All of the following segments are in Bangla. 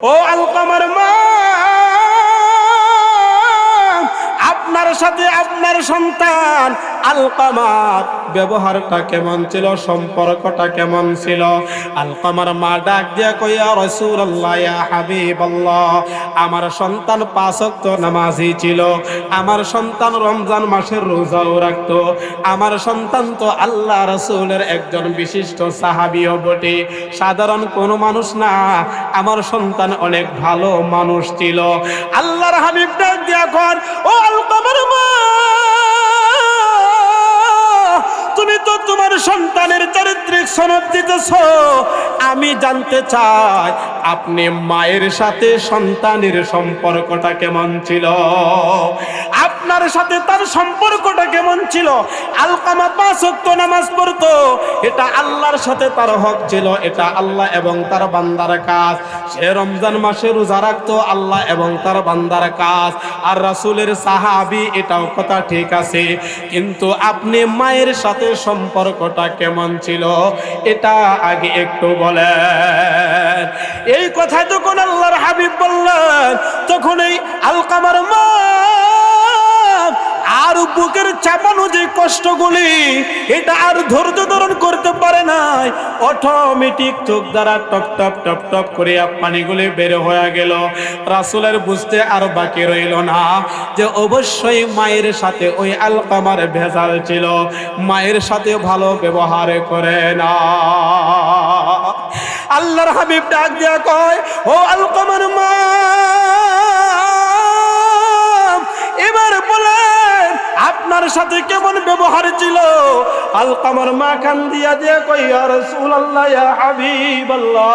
ও আলকামার মা, আপনার সাথে আপনার সন্তান আলকামার ব্যবহারটা কেমন ছিল, সম্পর্কটা কেমন ছিল? আলকামার মা ডাক দিয়া কই, ইয়া রাসূলুল্লাহ, ইয়া হাবিবাল্লাহ, আমার সন্তান 5 ওয়াক্ত নামাজি ছিল, আমার সন্তান রমজান মাসের রোজাও রাখতো, আমার সন্তান তো আল্লাহ রাসূলের একজন বিশিষ্ট সাহাবীও বটে, সাধারণ কোনো মানুষ না, আমার সন্তান অনেক ভালো মানুষ ছিল। আল্লাহর হাবিব ডাক দিয়া কন, ও আলকামার মা, তুমি তো তোমার সন্তানের চারিত্রিক সনদ দিতেছ, আমি জানতে চাই আপনি মায়ের সাথে সন্তানের সম্পর্কটা কেমন ছিল, আপনার সাথে তার সম্পর্কটা কেমন ছিল? আলকামা 5 ওয়াক্ত নামাজ পড়তো, এটা আল্লাহর সাথে তার হক ছিল, এটা আল্লাহ এবং তার বান্দার কাজ। সে রমজান মাসে রোজা রাখতো, আল্লাহ এবং তার বান্দার কাজ, আর রাসূলের সাহাবী, এটাও কথা ঠিক আছে, কিন্তু আপনি মায়ের সাথে সম্পর্কটা কেমন ছিল এটা আগে একটু বলেন। এই কথা যখন আল্লাহর হাবিব বললেন, তখন এই আলকামার মা আর বুকের চাপানো যে কষ্টগুলি, এটা আর ধৈর্য ধারণ করতে পারে নাই, অটোমেটিক চোখ দ্বারা টপ টপ টপ টপ করে পানিগুলি বের হয়ে গেল। রাসূলের বুঝতে আর বাকি রইল না যে অবশ্যই মায়ের সাথে ওই আলকামার ভেজাল ছিল, মায়ের সাথে ভালো ব্যবহার করে না। আল্লাহর হাবিব ডাক দিয়া কয়, ও আলকামার মা, এবার বলেন আপনার সাথে কেমন ব্যবহার ছিল? আলকামার মা কান দিয়া দিয়া কই, ইয়া রাসূলুল্লাহ, ইয়া হাবিবাল্লাহ,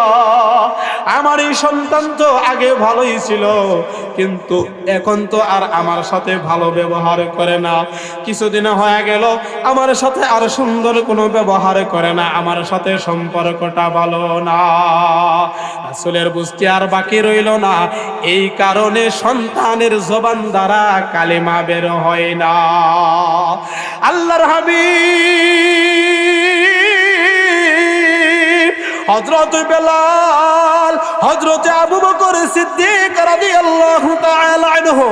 আমার এই সন্তান তো আগে ভালোই ছিল, কিন্তু এখন তো আর আমার সাথে ভালো ব্যবহার করে না, কিছুদিন হয়ে গেল আমার সাথে আর সুন্দর কোনো ব্যবহার করে না, আমার সাথে সম্পর্কটা ভালো না। রাসূলের বুঝতে আর বাকি রইল না, এই কারণে সন্তানের জবান দ্বারা কালিমা বের হয় না। আল্লাহর হাবিব হযরত বেলাল, হযরত আবু বকর সিদ্দিক রাদিয়াল্লাহু তাআলা আনহু,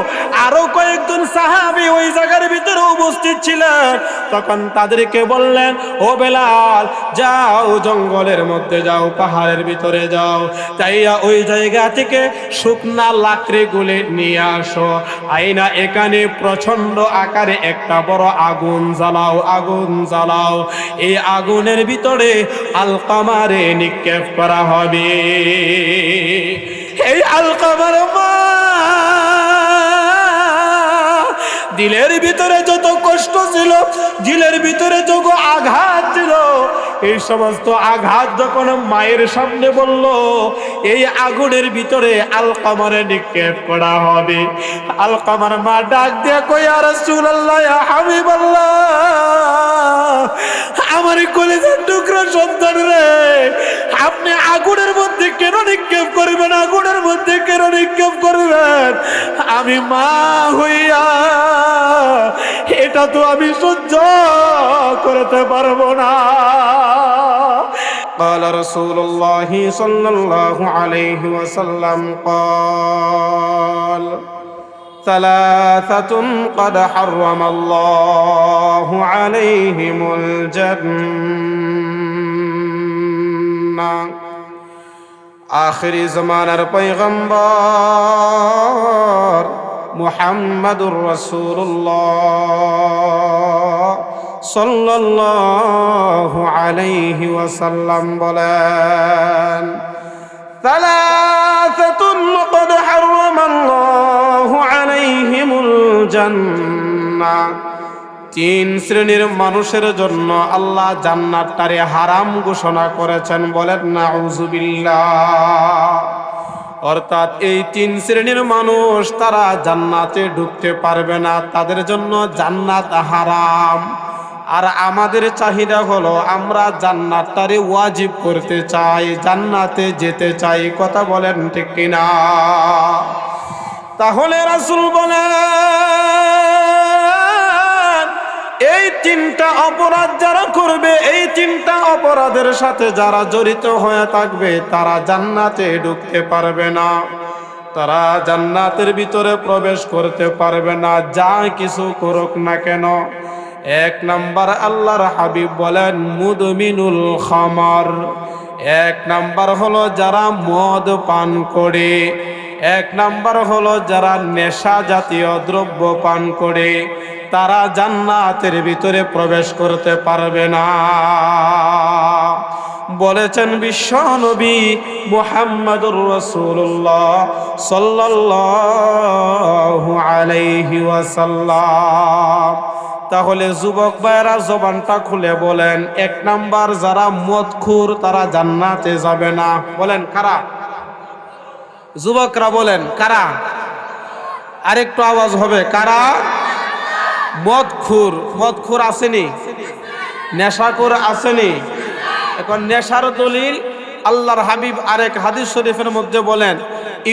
আরো কয়েকজন সাহাবী ওই জায়গার ভিতরে উপস্থিত ছিলেন। তখন তাদেরকে বললেন, ও বেলাল, যাও জঙ্গলের মধ্যে যাও, পাহাড়ের ভিতরে যাও, যাইয়া ওই জায়গা থেকে শুকনা লাকড়িগুলি নিয়ে আসো, আইনা এখানে প্রচন্ড আকারে একটা বড় আগুন জ্বালাও, আগুন জ্বালাও, এই আগুনের ভিতরে আলকামারে নিক্ষেপ করা হবে। এই আলকামার মা দিলের ভিতরে যত কষ্ট ছিল, দিলের ভিতরে যত আঘাত ছিল, এই সমস্ত আঘাত যখন মায়ের সামনে বলল এই আগুনের ভিতরে আলকামারে নিক্ষেপ করা হবে, আলকামার মা ডাক দিয়ে কই, ইয়া রাসূলুল্লাহ, ইয়া হাবিবাল্লাহ, আমার কলিজার টুকরা সন্তান রে, আপনি আগুনের মধ্যে কেন নিক্ষেপ করবেন, আগুনের মধ্যে কেন নিক্ষেপ করবেন? আমি মা হইয়া এটা তো আমি সহ্য করতে পারবো না। قال رسول الله صلى الله عليه وسلم قال ثلاثة قد حرم الله عليهم الجنة آخری زمانর পয়গম্বর মুহাম্মাদুর রাসূলুল্লাহ সাল্লাল্লাহু আলাইহি ওয়াসাল্লাম বলেন, সালাসাতুন ক্বাদ হারামাল্লাহু আলাইহিমুল জান্নাহ, 3 শ্রেণীর মানুষের জন্য আল্লাহ জান্নাতটারে হারাম ঘোষণা করেছেন। বলেন নাউযুবিল্লাহ। অর্থাৎ এই 3 শ্রেণীর মানুষ, তারা জান্নাতে ঢুকতে পারবে না, তাদের জন্য জান্নাত হারাম। আর আমাদের চাহিদা হলো আমরা জান্নাতটারে ওয়াজিব করতে চাই, জান্নাতে যেতে চাই। কথা বলেন ঠিক কিনা? তাহলে রাসূল বলেন, এই এই তিনটা অপরাধ যারা করবে, এই তিনটা অপরাধের সাথে যারা জড়িত হয়ে থাকবে, তারা জান্নাতে ঢুকতে পারবে না, তারা জান্নাতের ভিতরে প্রবেশ করতে পারবে না, যা কিছু করুক না কেন। এক নাম্বার আল্লাহর হাবিব বলেন মুদমিনুল খামার। এক নাম্বার হলো যারা মদ পান করে, এক নাম্বার হলো যারা নেশা জাতীয় দ্রব্য পান করে, তারা জান্নাতের ভিতরে প্রবেশ করতে পারবে না। বলেছেন বিশ্ব নবী মুহাম্মদুর রাসূলুল্লাহ সাল্লাল্লাহু আলাইহি ওয়াসাল্লাম। তাহলে যুবক ভাইরা জবানটা খুলে বলেন, এক নাম্বার যারা মদখোর তারা জান্নাতে যাবে না। বলেন কারা? যুবকরা বলেন কারা? আরেকটু আওয়াজ হবে, কারা? মদখোর। মদখোর আসেনি? নেশাখোর আসেনি? এখন নেশার দলিল আল্লাহর হাবিব আরেক হাদিস শরীফের মধ্যে বলেন,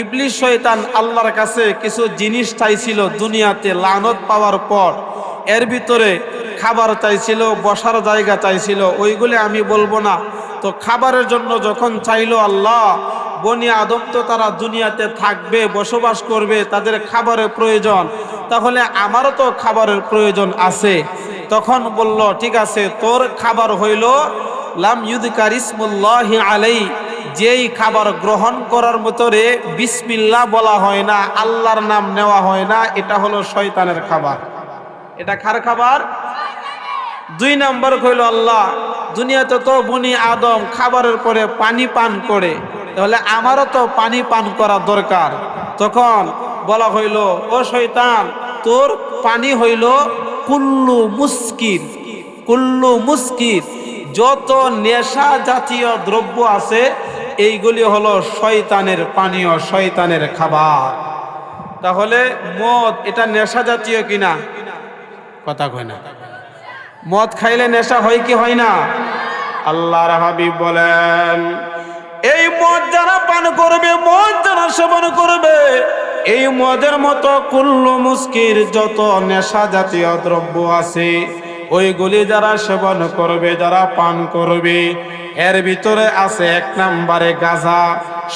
ইবলিস শয়তান আল্লাহর কাছে কিছু জিনিস চাইছিল দুনিয়াতে লানত পাওয়ার পর। এর ভিতরে খাবার চাইছিল, বসার জায়গা চাইছিল, ওইগুলি আমি বলবো না। তো খাবারের জন্য যখন চাইলো আল্লাহ, বনি আদম তো তারা দুনিয়াতে থাকবে, বসবাস করবে, তাদের খাবারের প্রয়োজন, তাহলে আমারও তো খাবারের প্রয়োজন আছে। তখন বলল ঠিক আছে, তোর খাবার হইল লাম ইউযকার ইসমুল্লাহি আলাই, যেই খাবার গ্রহণ করার ভিতরে বিসমিল্লাহ বলা হয় না, আল্লাহর নাম নেওয়া হয় না, এটা হলো শয়তানের খাবার। এটা কার খাবার? দুই নাম্বার কইল আল্লাহ, দুনিয়াতে তো বনি আদম খাবারের পরে পানি পান করে, তাহলে আমারও তো পানি পান করা দরকার। তখন বলা হইল, ও শয়তান, তোর পানি হইল কুল্লু মুস্কির। কুল্লু মুস্কির, যত নেশা জাতীয় দ্রব্য আছে এইগুলি হলো শয়তানের পানীয়, শয়তানের খাবার। তাহলে মদ এটা নেশা জাতীয় কিনা? কথা কয় না। মদ খাইলে নেশা হয় কি হয় না? আল্লাহর হাবিব বলেন, এই মদ যারা পান করবে, মদ যারা সেবন করবে, এই মদের মতো কুল্লু মুস্কির যত নেশা জাতীয় দ্রব্য আছে ওইগুলি যারা সেবন করবে, যারা পান করবে, এর ভিতরে আছে এক নম্বরে গাঁজা।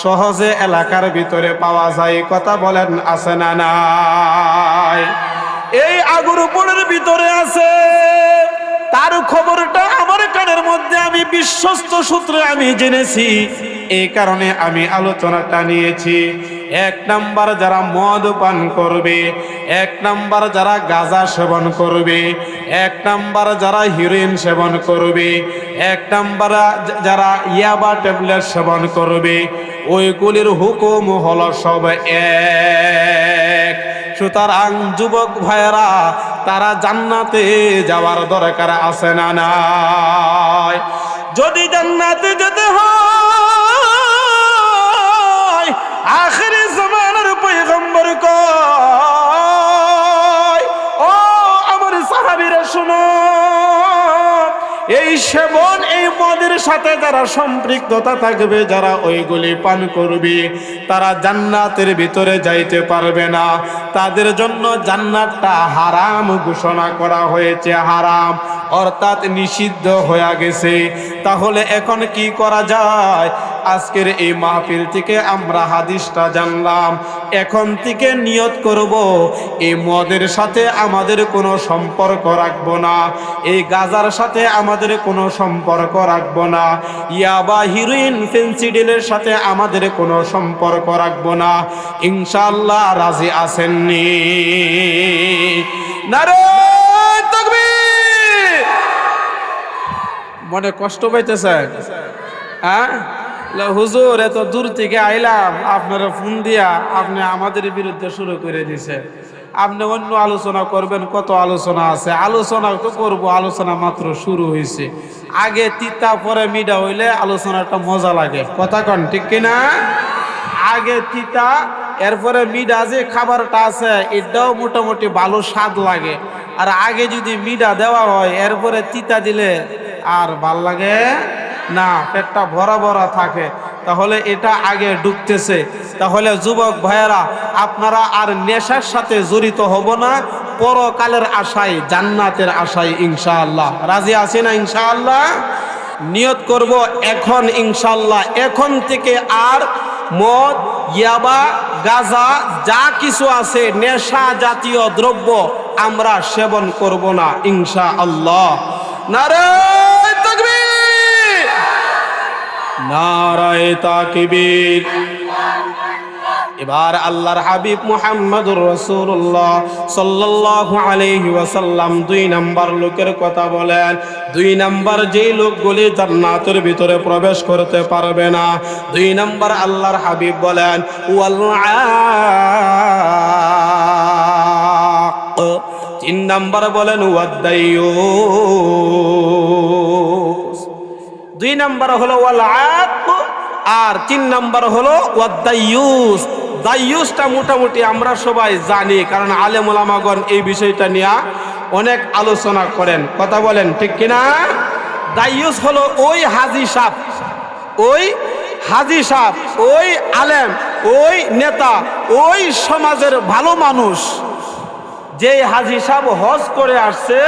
সহজে এলাকার ভিতরে পাওয়া যায়, কথা বলেন আছে না নাই? এই আগুরপুরের ভিতরে আছে, তার খবরটা আমার কানের মধ্যে আমি বিশ্বস্ত সূত্রে আমি জেনেছি, এই কারণে আমি আলোচনাটা নিয়েছি। এক নাম্বার যারা মদ পান করবে, এক নাম্বার যারা গাঁজা সেবন করবে, এক নাম্বার যারা হিরোইন সেবন করবে, এক নাম্বার যারা ইয়াবা ট্যাবলেট সেবন করবে, ওইগুলির হুকুম হলো সব এক। সুতরাং যুবক ভাইয়েরা, তারা জান্নাতে যাওয়ার দরকার আছে না নাই? যদি জান্নাতে যেতে হয়, আখিরি জামানার পয়গম্বর কয়, ও আমার সাহাবীরা শুনো, এই সেবন, এই মদের সাথে যারা সম্পৃক্ততা থাকবে, যারা ওইগুলি পান করবে, তারা জান্নাতের ভিতরে যাইতে পারবে না। তাদের জন্য জান্নাতটা হারাম ঘোষণা করা হয়েছে, হারাম অর্থাৎ নিষিদ্ধ হয়ে গেছে। তাহলে এখন কি করা যায়? আজকের এই মাহফিল থেকে আমরা হাদিসটা জানলাম, এখন থেকে নিয়ত করব এই মদের সাথে আমাদের কোনো সম্পর্ক রাখবো না, এই গাজার সাথে আমাদের কোনো সম্পর্ক রাখবো না, ইয়াবা হিরোইন ফেন্সিডিলের সাথে আমাদের কোনো সম্পর্ক রাখবো না। ইনশাআল্লাহ রাজি আছেননি? নারে তাকবীর! মনে কষ্ট পাইতেছেন? হ্যাঁ, হুজুর এত দূর থেকে আইলাম, আপনারা ফোন দিয়া আপনি আমাদের বিরুদ্ধে শুরু করে দিছে, আপনি অন্য আলোচনা করবেন, কত আলোচনা আছে, আলোচনা তো করবো, আলোচনা মাত্র শুরু হয়েছে। আগে তিতা পরে মিডা হইলে আলোচনাটা মজা লাগে, কথা কন ঠিক কিনা? আগে তিতা, এরপরে মিডা যে খাবারটা আছে এটাও মোটামুটি ভালো স্বাদ লাগে। আর আগে যদি মিডা দেওয়া হয়, এরপরে তিতা দিলে আর ভাল লাগে না, পেটটা ভরা ভরা থাকে। তাহলে এটা আগে ঢুকতেছে। তাহলে যুবক ভাইয়েরা, আপনারা আর নেশার সাথে জড়িত হব না, পরকালের আশায়, জান্নাতের আশায় ইনশাআল্লাহ। রাজি আছি না ইনশাআল্লাহ? নিয়ত করব এখন ইনশাআল্লাহ, এখন থেকে আর মদ, ইয়াবা, গাঁজা যা কিছু আছে নেশা জাতীয় দ্রব্য আমরা সেবন করব না ইনশাআল্লাহ। নারায়ে তাকবীর, নারায়ে তাকবীর। এবার আল্লাহর হাবিব মুহাম্মদুর রাসূলুল্লাহ সাল্লাল্লাহু আলাইহি ওয়াসাল্লাম 2 নাম্বার লোকের কথা বলেন। 2 নাম্বার যেই লোকগুলি জান্নাতের ভিতরে প্রবেশ করতে পারবে না, 2 নাম্বার আল্লাহর হাবিব বলেন ওয়াল আক। 3 নাম্বার বলেন ওয়াদাইয়ুস। 2 নাম্বার হলো ওয়াল আক, আর 3 নাম্বার হলো ওয়াদাইয়ুস। দাইয়ুসটা মোটামুটি আমরা সবাই জানি, কারণ আলেম ওলামাগণ এই বিষয়টা নিয়ে অনেক আলোচনা করেন, কথা বলেন ঠিক কিনা? দাইয়ুস হলো ওই হাজী সাহেব, ওই হাজী সাহেব, ওই আলেম, ওই নেতা, ওই সমাজের ভালো মানুষ যে হাজী সাহেব হজ করে আসছে,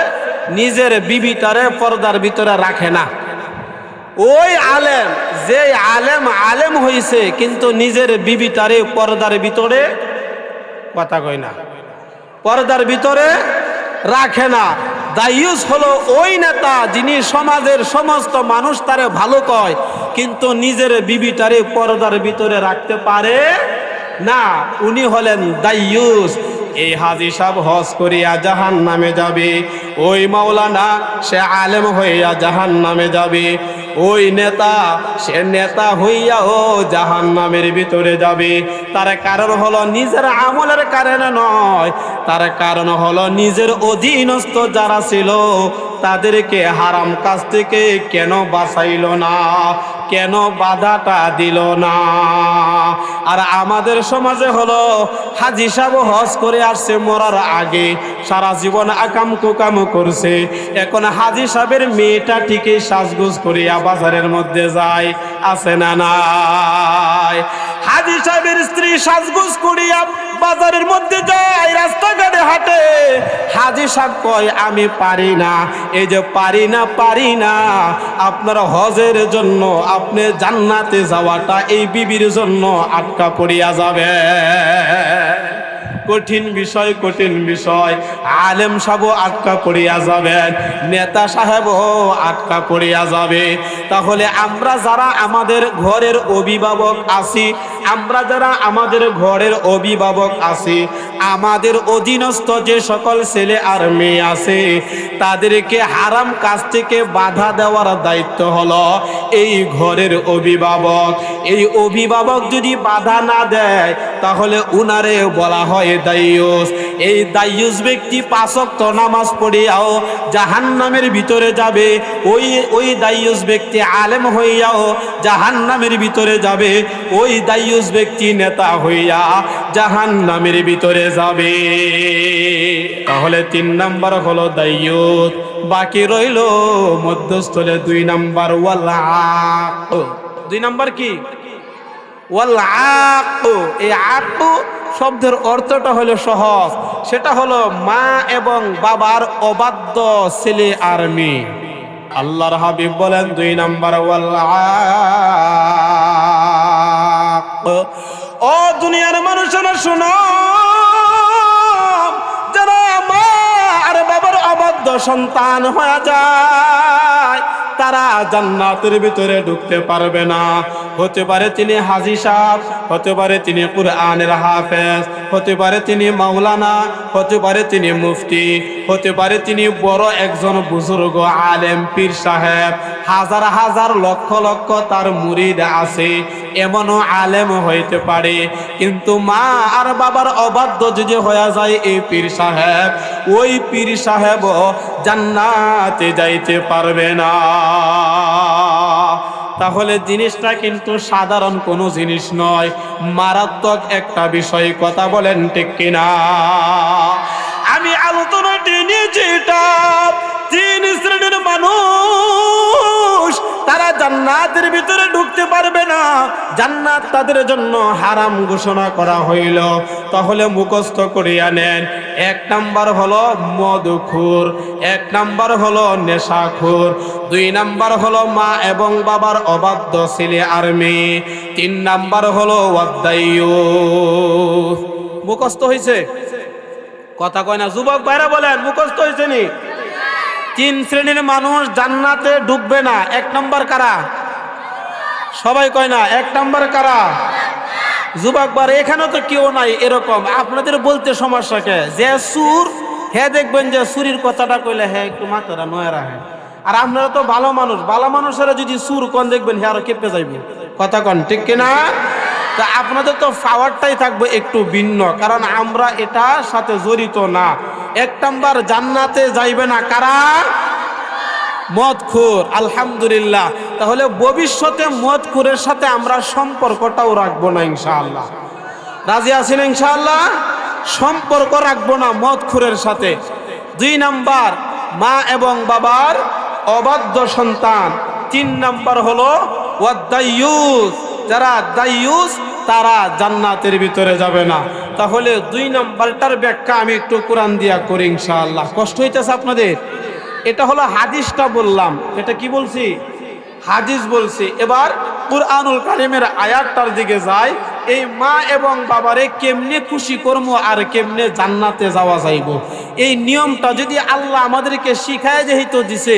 নিজের বিবিটারে পর্দার ভিতরে রাখে না। ওই আলেম, যে আলেম হইছে কিন্তু নিজের বিবিটারে পর্দার ভিতরে, কথা কই না, পর্দার ভিতরে রাখে না। দাইয়ুস হলো ওই নেতা যিনি সমাজের সমস্ত মানুষ তারে ভালো কয় কিন্তু নিজের বিবিটারে পর্দার ভিতরে রাখতে পারে না, উনি হলেন দাইয়ুস। এই হাজী সাহেব হজ করিয়া জাহান্নামে যাবে, ওই মাওলানা সে আলেম হইয়া জাহান্নামে যাবে, ওই নেতা সে নেতা হইয়াও জাহান্নামের ভিতরে যাবে। তার কারণ হলো নিজের আমলের কারণে নয়, তার কারণ হলো নিজের অধীনস্থ যারা ছিল তাদেরকে হারাম কাজ থেকে কেন বাঁচাইল না, কেন বাধাটা দিল না। আর আমাদের সমাজে হলো হাজী সাহেব হজ করে আসছে, মরার আগে সারা জীবন আকাম কুকাম করছে, এখন হাজী সাহেবের মেয়েটা ঠিকই সাজগোজ করিয়া বাজারের মধ্যে যায়, আছে না নাই? হাজী সাহেবের স্ত্রী সাজগোজ করিয়া বাজারের মধ্যে যায়, রাস্তাঘাটে হাঁটে, হাজী সাহেব কয় আমি পারি না। এই যে পারি না, আপনার হজের জন্য আপনি জান্নাতে যাওয়াটা এই বিবির জন্য আটকা পড়িয়া যাবে। কঠিন বিষয়, কঠিন বিষয়। আলেম সাহেবও আটকা পড়িয়া যাবেন, নেতা সাহেবও আটকা পড়িয়া যাবে। তাহলে আমরা যারা আমাদের ঘরের অভিভাবক আছি, আমরা যারা আমাদের ঘরের অভিভাবক আছি, আমাদের অধীনস্থ যে সকল ছেলে আর মেয়ে আছে তাদেরকে হারাম কাজ থেকে বাধা দেওয়ার দায়িত্ব হলো এই ঘরের অভিভাবক। এই অভিভাবক যদি বাধা না দেয় তাহলে উনারে বলা হয় দাইয়ুস। এই দাইয়ুস ব্যক্তি 5 ওয়াক্ত নামাজ পড়িয়াও জাহান্নামের ভিতরে যাবে, ওই দাইয়ুস ব্যক্তি আলেম হইয়াও জাহান্নামের ভিতরে যাবে, ওই দাইয়ুস ব্যক্তি নেতা হইয়া জাহান্নামের ভিতরে যাবে। তাহলে 3 নাম্বার হলো দাইয়ুস, বাকি রইল মধ্যস্থলে 2 নাম্বার ওয়াল আক। 2 নাম্বার কি? ওয়াল আক। এই আক শব্দের অর্থটা হলো সহজ, সেটা হলো মা এবং বাবার অবাধ্য ছেলে আর মেয়ে। আল্লাহর হাবিব বলেন 2 নাম্বার ওয়াল আক। ও দুনিয়ার মানুষেরা শোনো, যারা মা আর বাবার অবাধ্য সন্তান হয়ে যায় তারা জান্নাতের ভিতরে ঢুকতে পারবে না। হতে পারে তিনি হাজী সাহেব, হতে পারে তিনি কুরআনের হাফেজ, হতে পারে তিনি মাওলানা, হতে পারে তিনি মুফতি, হতে পারে তিনি বড় একজন বুজুর্গ আলেম পীর সাহেব, হাজার হাজার লক্ষ লক্ষ তার মুরিদ আছে, এমনও আলেম হইতে পারে। কিন্তু মা আর বাবার অবাধ্য যদি হয়ে যায় এই পীর সাহেব, ওই পীর সাহেব জান্নাতে যাইতে পারবে না। তাহলে জিনিসটা কিন্তু সাধারণ কোনো জিনিস নয়, মারাত্মক একটা বিষয়, কথা বলেন ঠিক কিনা? আমি আলোচনাটি নিয়েছি এটা তিন শ্রেণীর মানুষ তারা জান্নাতের ভিতরে ঢুকতে পারবে না, জান্নাত তাদের জন্য হারাম ঘোষণা করা হইল। তাহলে মুখস্থ করিয়া নেন, এক নাম্বার হলো মদখোর, এক নাম্বার হলো নেশাখোর, দুই নাম্বার হলো মা এবং বাবার অবাধ্য ছেলে আর মেয়ে, তিন নাম্বার হলো ওয়াদ্দাইয়ুস। মুখস্থ হয়েছে? কথা কয় না, যুবক ভাইরা বলেন মুখস্থ হয়েছে নি? তিন শ্রেণীর মানুষ জান্নাতে ঢুকবে না। এক নাম্বার কারা? সবাই কয় না, এক নাম্বার কারা? যুবক ভাই এখানে তো কেউ নাই এরকম, আপনাদের বলতে সমস্যা কে? যে সুর হ্যাঁ দেখবেন যে সুরির কথাটা কইলে হ্যাঁ একটু মাথাটা নয় রাখে, আর আপনারা তো ভালো মানুষ, ভালো মানুষেরা যদি সুর কোন দেখবেন হ্যাঁ আরো কেঁপে যাইবে। কথা কন ঠিক কিনা? তা আপনাদের তো পাওয়ারটাই থাকবে একটু ভিন্ন, কারণ আমরা এটার সাথে জড়িত না। এক নাম্বার জান্নাতে যাইবে না কারা? মদখোর। আলহামদুলিল্লাহ, তাহলে ভবিষ্যতে মদখোরের সাথে আমরা সম্পর্কটাও রাখবো না ইনশাআল্লাহ। রাজি আছেন ইনশাআল্লাহ? সম্পর্ক রাখবো না মদখোরের সাথে। দুই নাম্বার মা এবং বাবার অবাধ্য সন্তান। তিন নাম্বার হলো ওয়াদ্দাইয়ুস, যারা দাইয়ুস তারা জান্নাতের ভিতরে যাবে না। তাহলে দুই নাম্বারটার ব্যাখ্যা আমি একটু কোরআন দিয়া করি ইনশাআল্লাহ। কষ্ট হইতেছে আপনাদের? এটা হলো হাদিসটা বললাম, এটা কি বলছি? হাদিস বলছি। এবার কুরআনুল কারীমের আয়াতটার দিকে যাই। এই মা এবং বাবারে কেমনে খুশি করবো আর কেমনে জান্নাতে যাওয়া যাইব, এই নিয়মটা যদি আল্লাহ আমাদেরকে শিখায় যেহেতু দিছে,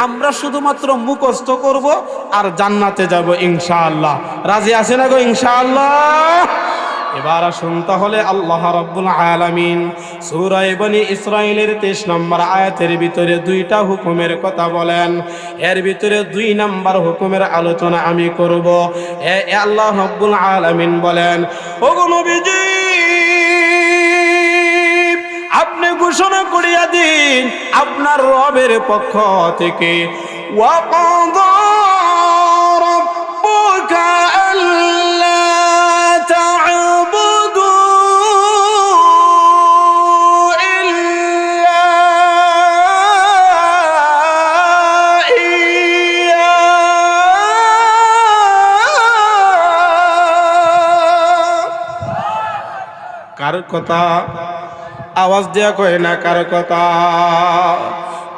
আমরা শুধুমাত্র মুখস্থ করব আর জান্নাতে যাব ইনশাআল্লাহ। রাজি আছে না গো ইনশাআল্লাহ? এবার আসুন তাহলে আল্লাহ রাব্বুল আলামিন সূরা বনী ইসরাঈলের 23 নম্বর আয়াতের ভিতরে দুইটা হুকুমের কথা বলেন। এর ভিতরে 2 নম্বর হুকুমের আলোচনা আমি করব। আল্লাহ রাব্বুল আলামিন বলেন, ওগো নবীজি আপনি ঘোষণা করিয়া দিন আপনার রবের পক্ষ থেকে, ওয়াকাদা রাব্বুকা আল্লা কার কথা? আওয়াজ দেয়া কয় না কার কথা?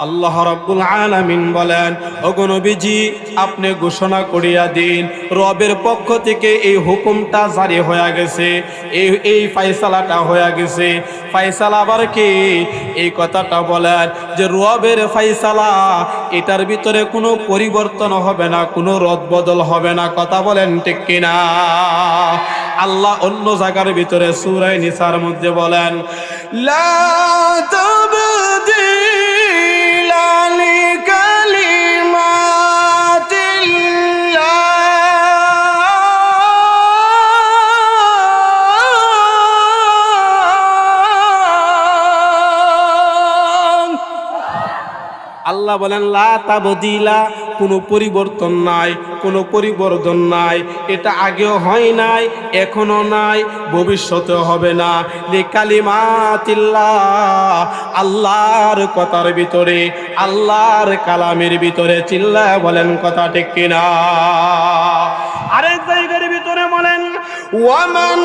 আল্লাহ রাব্বুল আলামিন বলেন, ওগো নবীজি আপনি ঘোষণা করিয়া দিন রবের পক্ষ থেকে এই হুকুমটা জারি হয়ে গেছে, এই ফয়সালাটা হয়ে গেছে। ফয়সালা আবার কি? এই কথাটা বলেন যে রবের ফয়সালা, এটার ভিতরে কোনো পরিবর্তন হবে না, কোনো রদবদল হবে না। কথা বলেন ঠিক কিনা? আল্লাহ অন্য জায়গার ভিতরে সূরা নিসার মধ্যে বলেন, লা তাবদীলা লিকালিমাতিল্লাহ। আল্লাহ বলেন লা তাবদীলা, কোনো পরিবর্তন নাই, কোনো পরিবর্তন নাই। এটা আগেও হয় নাই, এখনো নাই, ভবিষ্যতে হবে না। লিকালিমাতিল্লাহ, আল্লাহর কথার ভিতরে, আল্লাহর কালামের ভিতরে। চিল্লায় বলেন কথা ঠিক কিনা? আরেক জায়গার ভিতরে বলেন, ওয়ামান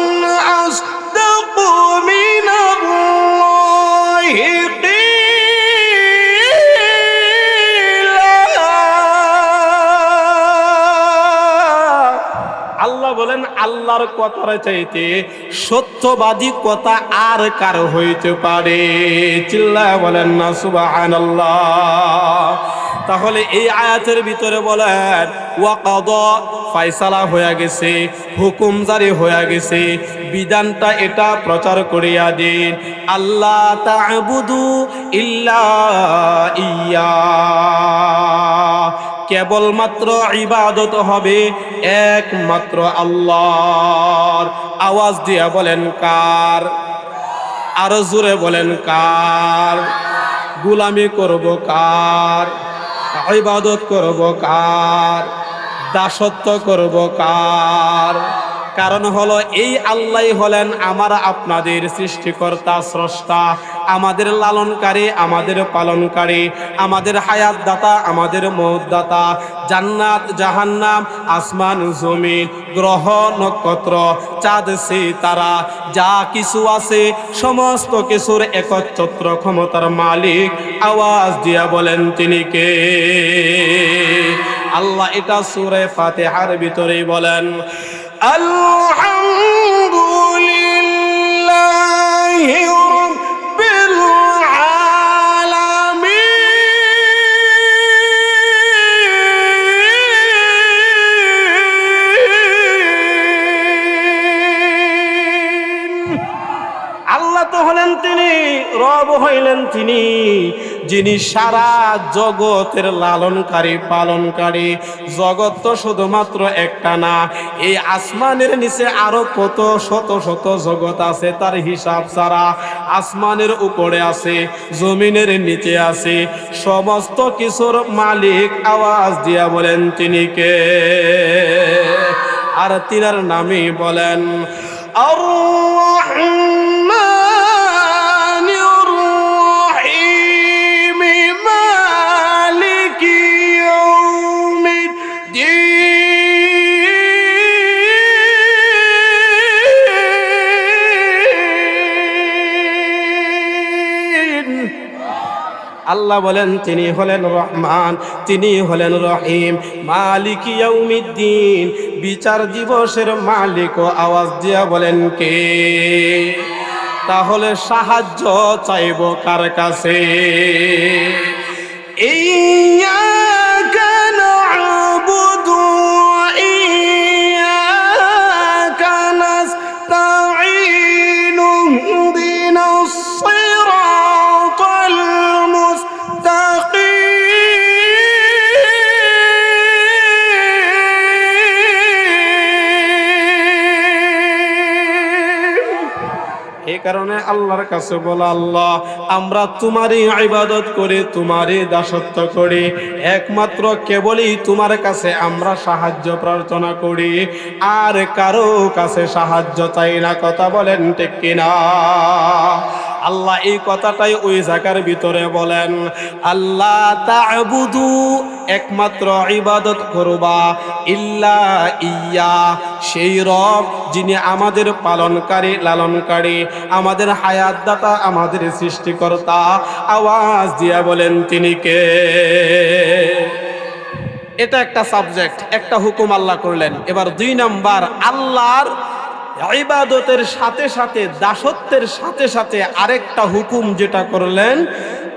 আসদাকু মিনাল্লাহি আল্লাহ বলেন আল্লাহর কথার চাইতে সত্যবাদী কথা আর কার হইতে পারে? চিল্লায় বলেন না সুবহানাল্লাহ। তাহলে এই আয়াতের ভিতরে বলেন ওয়াকাদা, ফয়সালা হয়ে গেছে, হুকুম জারি হয়ে গেছে, বিধানটা এটা প্রচার করিয়া দিন, আল্লাহ তা'বুদু ইল্লা ইয়া, কেবলমাত্র ইবাদত হবে একমাত্র আল্লাহর। আওয়াজ দিয়া বলেন কার? আরো জোরে বলেন কার? গোলামি করব কার? ইবাদত করব কার? দাসত্ব করব কার? কারণ হলো এই আল্লাহই হলেন আমার আপনাদের সৃষ্টিকর্তা, স্রষ্টা। আমাদের লালনকারী, আমাদের পালনকারী, আমাদের হায়াত দাতা, আমাদের মৌত দাতা, জান্নাত জাহান্নাম, আসমান জমিন, গ্রহ নক্ষত্র, চাঁদ সিতারা, যা কিছু আছে সমস্ত কিছুর একচ্ছত্র ক্ষমতার মালিক। আওয়াজ দিয়া বলেন তিনি কে? আল্লাহ এটা সূরা ফাতিহার ভিতরেই বলেন, আলহামদুলিল্লাহি রাব্বিল আলামিন। আল্লাহ তো হলেন তিনি, রব হইলেন তিনি, যিনি সারা জগতের লালনকারী পালনকারী। জগৎ তো শুধুমাত্র একটা না, এই আসমানের নিচে আরো কত শত শত জগৎ আছে তার হিসাব ছাড়া। আসমানের উপরে আছে, জমিনের নিচে আছে, সমস্ত কিছুর মালিক। আওয়াজ দিয়া বলেন তিনি কে? আর তিনার নামই বলেন আর-রহমানির রহিম মালিকি ইয়াউমিদ্দিন। আল্লাহ বলেন তিনি হলেন রহমান, তিনি হলেন রহিম, মালিক ইয়াউমিদ্দিন, বিচার দিবসের মালিক। ও আওয়াজ দিয়া বলেন কে? তাহলে সাহায্য চাইব কার কাছে? ইয়্যাকা না'বুদু ওয়া ইয়্যাকা নাস্তাঈন, ইহদিনাস সিরাতাল এই কারণে আল্লাহর কাছে বলা, আল্লাহ আমরা তোমারই ইবাদত করি, তোমারই দাসত্ব করি, একমাত্র কেবলই তোমার কাছে আমরা সাহায্য প্রার্থনা করি, আর কারো কাছে সাহায্য চাই না। কথা বলেন ঠিক কিনা? আল্লাহ এই কথাটাই ওই জায়গার ভিতরে বলেন, আল্লাহ তা'বুদু, একমাত্র ইবাদত করবা, ইল্লা ইয়া, সেই রব যিনি আমাদের পালনকারী লালনকারী, আমাদের হায়াত দাতা, আমাদের সৃষ্টিকর্তা। আওয়াজ দিয়া বলেন তিনি কে? এটা একটা সাবজেক্ট, একটা হুকুম আল্লাহ করলেন। এবার 2 নাম্বার, আল্লাহর ইবাদতের সাথে সাথে, দাসত্বের সাথে সাথে আরেকটা হুকুম যেটা করলেন,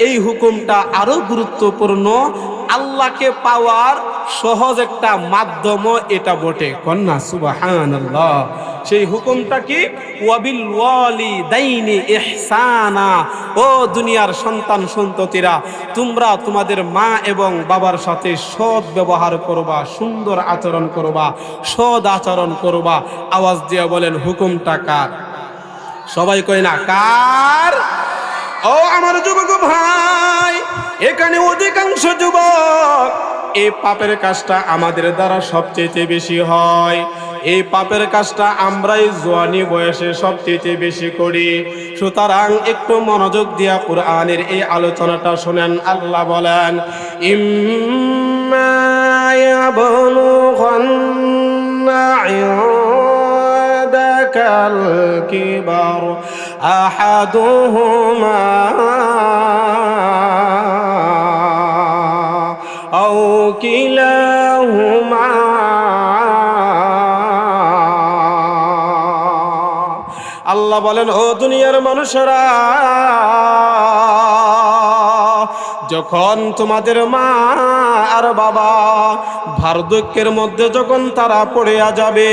এই হুকুমটা আরো গুরুত্বপূর্ণ। আল্লাহকে পাওয়ার সহজ একটা মাধ্যম এটা বটে। কন্যা সুবহানাল্লাহ। সেই হুকুমটা কি? ওয়াবিল ওয়ালিদাইনি ইহসানা। ও দুনিয়ার সন্তান সন্ততিরা, তোমরা তোমাদের মা এবং বাবার সাথে সৎ ব্যবহার করবা, সুন্দর আচরণ করবা, সৎ আচরণ করবা। আওয়াজ দিয়ে বলেন হুকুমটা কার? সবাই কয় না কার? ও আমার যুবক ভাই, এখানে অধিকাংশ যুবক এই পাপের কাজটা আমাদের দ্বারা সবচেয়ে বেশি হয়। এই পাপের কাজটা আমরাই জওয়ানি বয়সে সবচেয়ে বেশি করি। সুতরাং একটু মনোযোগ দিয়া কোরআনের এই আলোচনাটা শুনেন। আল্লাহ বলেন, ইম্মা ইয়াবলুগান্না ইনদাকাল কিবার আহাদুহুমা আও কিলাহুমা আল্লাহ বলেন, ও দুনিয়ার মানুষেরা, যখন তোমাদের মা আর বাবা বার্ধক্যের মধ্যে যখন তারা পড়িয়া যাবে,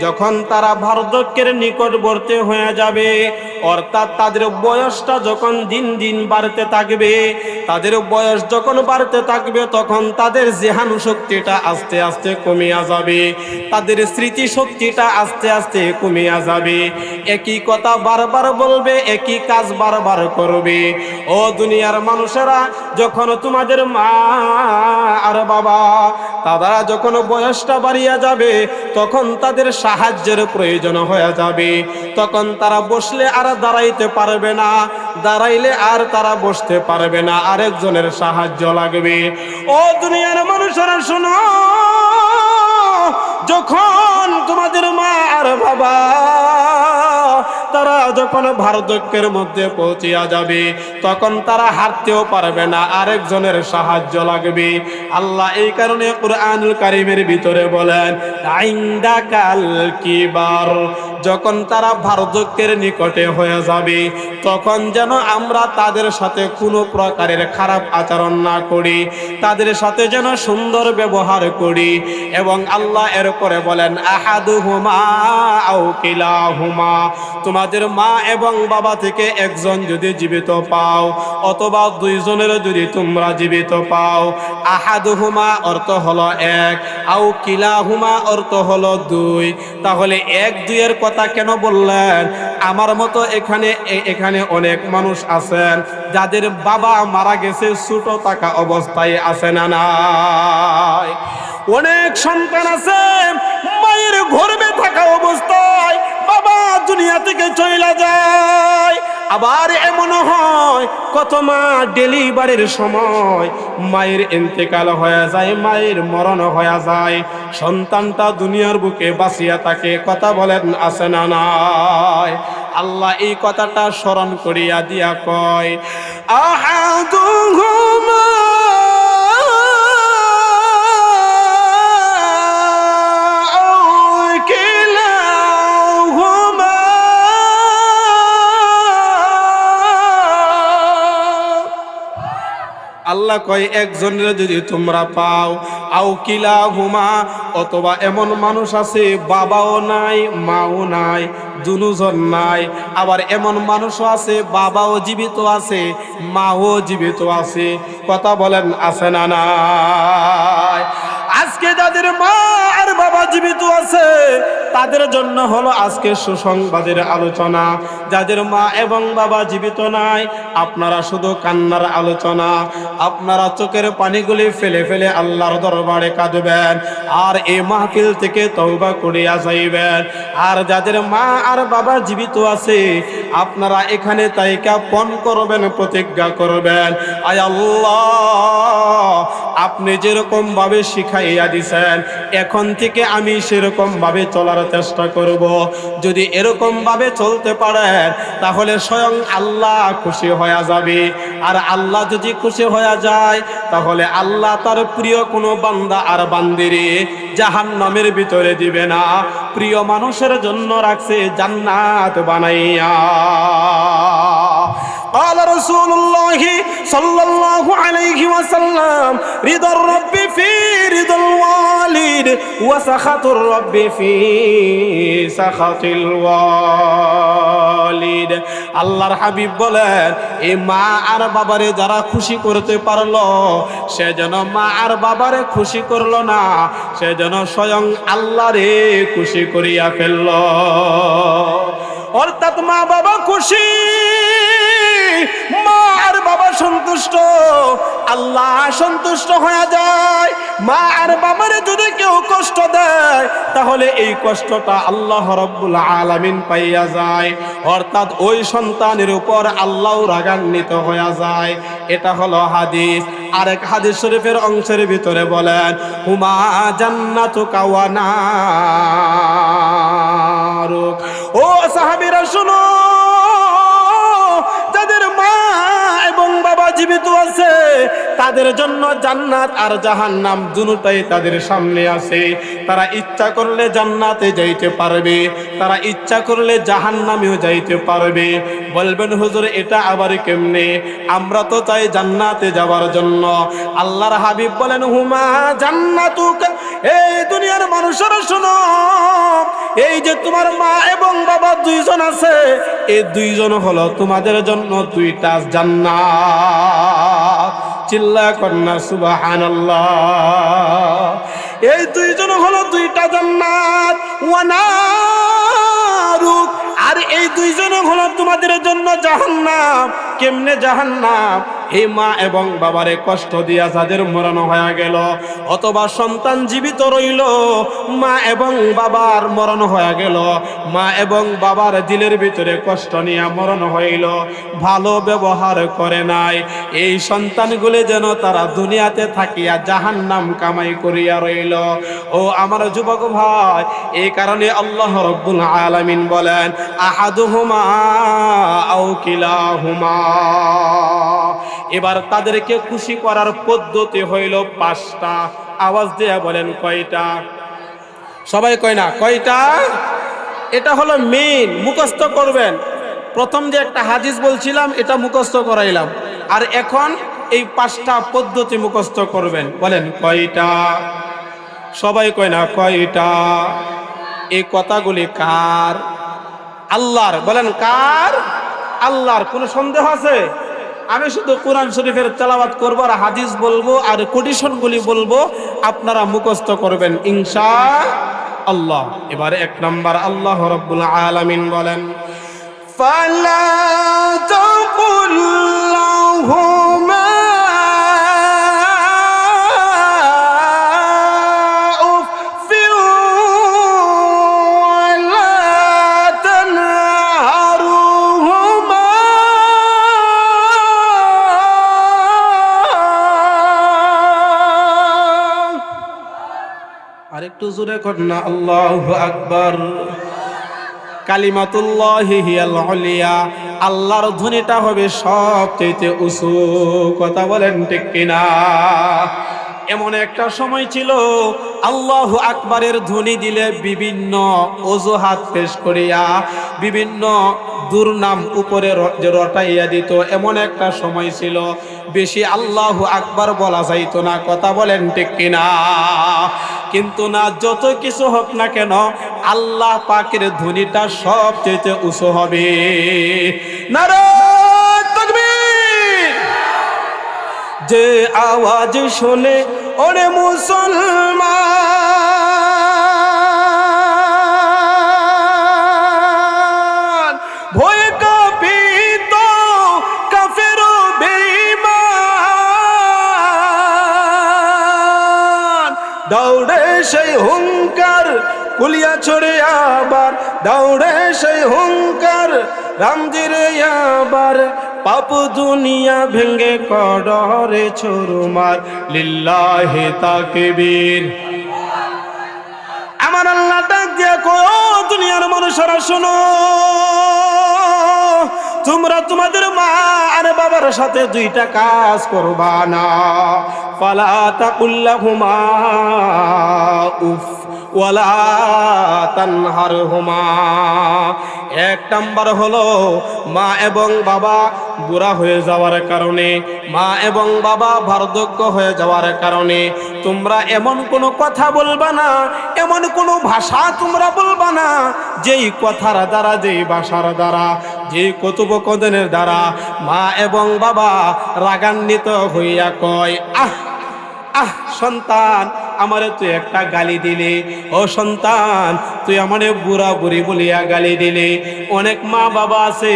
যখন তারা বার্ধক্যের নিকটবর্তী হয়ে যাবে, অর্থাৎ তাদের বয়সটা যখন দিন দিন বাড়তে থাকবে, তাদের বয়স যখন বাড়তে থাকবে, তখন তাদের জেহানু শক্তিটা আস্তে আস্তে কমিয়া যাবে, তাদের স্মৃতি শক্তিটা আস্তে আস্তে কমিয়া যাবে, একই কথা বারবার বলবে, একই কাজ বারবার করবে। ও দুনিয়ার মানুষেরা, যখন তোমাদের মা আর বাবা তারা যখন বয়সটা বাড়িয়া যাবে, তখন তাদের সাহায্যের প্রয়োজন হয়ে যাবে। তখন তারা বসলে আর আর দাঁড়াইতে পারবে না, দাঁড়াইলে আর তারা বসতে পারবে না, আরেকজনের সাহায্য লাগবে। ও দুনিয়ার মানুষেরা শোনো, যখন তোমাদের মা আর বাবা তারা যখন বার্ধক্যের মধ্যে পৌঁছিয়া যাবে, তখন তারা হাঁটতেও পারবে না, আরেকজনের সাহায্য লাগবে। আল্লাহ এই কারণে কুরআনুল কারীমের ভিতরে বলেন, আইন্দাকাল কিবার, যখন তারা বার্ধক্যের নিকটে হয়ে যাবে, তখন যেন আমরা তাদের সাথে কোনো প্রকারের খারাপ আচরণ না করি, তাদের সাথে যেন সুন্দর ব্যবহার করি। এবং আল্লাহ এরপরে বলেন, আহাদুহুমা আও কিলাহুমা, তোমাদের মা এবং বাবা থেকে একজন যদি জীবিত পাও, অথবা দুইজনের যদি তোমরা জীবিত পাও, আহাদুহুমা অর্থ হলো এক, আও কিলাহুমা অর্থ হলো দুই। তাহলে এক দুইয়ের কথা কেন বললেন? আমার মতো এখানে অনেক মানুষ আছেন যাদের বাবা মারা গেছে ছোট থাকা অবস্থায়, আছে না নাই? অনেক সন্তান আছে মায়ের গর্ভে থাকা অবস্থায় বাবা দুনিয়া থেকে চলে যায়। আবার এমন হয় কত মা ডেলিভারির সময় মায়ের ইন্তেকাল হয়ে যায়, মায়ের মরণ হয়ে যায়, সন্তানটা দুনিয়ার বুকে বাঁচিয়া থাকে। কথা বলেন, আছে না নাই? আল্লাহ এই কথাটা স্মরণ করিয়া দিয়া কয়, আহাদুহুমা আল্লাহ কয় একজনের যদি তোমরা পাও, আও কিলাহুমা, অথবা এমন মানুষ আছে বাবাও নাই মাও নাই, দুজন নাই। আবার এমন মানুষও আছে বাবাও জীবিত আছে মাও জীবিত আছে। কথা বলেন, আছে না নাই? আজকে যাদের মা আর বাবা জীবিত আছে তাদের জন্য হলো আজকে সুসংবাদের আলোচনা। যাদের মা এবং বাবা জীবিত নাই, আপনারা শুধু কান্নার আলোচনা, আপনারা চোখের পানিগুলি ফেলে ফেলে আল্লাহর দরবারে কাঁদবেন, আর এই মাহফিল থেকে তওবা করিয়া যাইবেন। আর যাদের মা আর বাবা জীবিত আছে, আপনারা এখানে তাইকা পণ করবেন, প্রতিজ্ঞা করবেন, আয় আল্লাহ, আপনি যেরকম ভাবে শিখাইয়া দিছেন এখন থেকে আমি সেরকম ভাবে চলার চেষ্টা করব। যদি এরকম ভাবে চলতে পারেন তাহলে স্বয়ং আল্লাহ খুশি হয়ে যাবে। আর আল্লাহ যদি খুশি হয়ে যায় তাহলে আল্লাহ তার প্রিয় কোনো বান্দা আর বান্দিরে জাহান্নামের ভিতরে দিবে না, প্রিয় মানুষের জন্য রাখছে জান্নাত বানাইয়া। قال رسول الله صلى الله عليه وسلم رضا الرب في رضا الوالد وسخط الرب في سخط الوالد। আল্লাহর হাবিব বলেন, এই মা আর বাবারে যারা খুশি করতে পারলো সে যেন মা আর বাবারে খুশি করলো না, সে যেন স্বয়ং আল্লাহরে খুশি করিয়া ফেলল। অর্থাৎ মা বাবা খুশি, মা আর বাবা সন্তুষ্ট, আল্লাহ সন্তুষ্ট হয়ে যায়। মা আর বাবারে যদি কেউ কষ্ট দেয় তাহলে এই কষ্টটা আল্লাহ রাব্বুল আলামিন পাইয়া যায়, অর্থাৎ ওই সন্তানের উপর আল্লাহ রাগান্বিত হয়ে যায়। এটা হলো হাদিস। আরেক হাদিস শরীফের অংশের ভিতরে বলেন, হুমা জান্নাতুকা ওয়া নারুক। ও সাহাবীরা শুনো, যাদের মা এবং বাবা জীবিত আছে তাদের জন্য জান্নাত আর জাহান্নাম দুটোই তাদের সামনে আছে। তারা ইচ্ছা করলে জান্নাতে যাইতে পারবে, তারা ইচ্ছা করলে জাহান্নামেও যাইতে পারবে। বলবেন হুজুর এটা আবার কেমনে? আমরা তো চাই জান্নাতে যাওয়ার জন্য। আল্লাহর হাবিব বলেন, হুমা জান্নাতুকা, এই দুনিয়ার মানুষেরা শোনো, এই যে তোমার মা এবং বাবা দুইজন আছে, এই দুইজন হলো তোমাদের জন্য দুইটা জান্নাত। চিল্লা কন্যা সুবহানাল্লাহ। এই দুইজন হলো দুইটা জান্নাত, ওয়া নারুক, আর এই দুইজন হলো তোমাদের জন্য জাহান্নাম। কেমনে জাহান্নাম? এই মা এবং বাবারে কষ্ট দিয়া যাদের মরণ হয়ে গেল, অথবা সন্তান জীবিত রইল, মা এবং বাবার মরণ হয়ে গেল, মা এবং বাবার দিলের ভিতরে কষ্ট নিয়ে মরণ হইল, ভালো ব্যবহার করে নাই, এই সন্তানগুলি যেন তারা দুনিয়াতে থাকিয়া জাহান্নাম কামাই করিয়া রইল। ও আমার যুবক ভাই, এই কারণে আল্লাহ রাব্বুল আলামিন বলেন আহাদুহুমা আও কিলাহুমা। এবার তাদেরকে খুশি করার পদ্ধতি হইল 5টা। আওয়াজ দিয়ে বলেন কয়টা? সবাই কয় না কয়টা? এটা হলো মেইন, মুখস্থ করবেন। প্রথম যে একটা হাদিস বলছিলাম এটা মুখস্থ করাইলাম, আর এখন এই 5টা পদ্ধতি মুখস্থ করবেন। বলেন কয়টা? সবাই কয় না কয়টা? এই কথাগুলি কার? আল্লাহর। বলেন কার? আল্লাহর। কোনো সন্দেহ আছে? আমি শুধু কোরআন শরীফের তেলাওয়াত করব আর হাদিস বলবো আর কোটেশনগুলি বলবো, আপনারা মুখস্থ করবেন ইনশাআল্লাহ। এবারে 1 নাম্বার আল্লাহ রাব্বুল আলামিন বলেন ফালা তাকুল লাহুমা আরেকটু জোরে কর না আল্লাহু আকবার। কালিমাতুল্লাহি হিয়াল উলিয়া, আল্লাহর ধ্বনিটা হবে সবচেয়ে উঁচু। কথা বলেন ঠিক কিনা? এমন একটা সময় ছিল আল্লাহু আকবারের ধ্বনি দিলে বিভিন্ন অজুহাত পেশ করিয়া বিভিন্ন দুর্নাম উপরে রটাইয়া দিত। এমন একটা সময় ছিল বেশি আল্লাহু আকবার বলা যাইতো না। কথা বলেন ঠিক কিনা? কিন্তু না, যত কিছু হোক না কেন আল্লাহ পাকের ধ্বনিটা সবচেয়ে উঁচু হবে। নারায়ে তাকবীর! যে আওয়াজ শুনে ওরে মুসলমান ভয়ে কাঁপিত কাফের বেঈমান, দৌড়ে সেই হুঙ্কার কুলিয়া ছড়ে আবার, দৌড়ে সেই হুঙ্কার রামজিরে আবার, পাপ দুনিয়া ভেঙ্গে কররে চুরমার, লিল্লাহি তাকবীর। আমার আল্লাহ ডাক দিয়া কয়, ও দুনিয়ার মানুষেরা শোনো, তোমরা তোমাদের মা আর বাবার সাথে 2টা কাজ করবা না। ফালা তাকুল লাহুমা উফ ওয়ালা তানহারহুমা। 1 নাম্বার হলো মা এবং বাবা বুড়া হয়ে যাওয়ার কারণে, মা এবং বাবা বার্ধক্য হয়ে যাওয়ার কারণে তোমরা এমন কোনো কথা বলবা না, এমন কোনো ভাষা তোমরা বলবা না যেই কথার দ্বারা, যেই ভাষার দ্বারা, যেই কথোপকথনের দ্বারা মা এবং বাবা রাগান্বিত হইয়া কয়, আহ আহ সন্তান আমারে তুই একটা গালি দিলি, ও সন্তান তুই আমারে বুড়া বুড়ি বলিয়া গালি দিলি। অনেক মা বাবা আছে,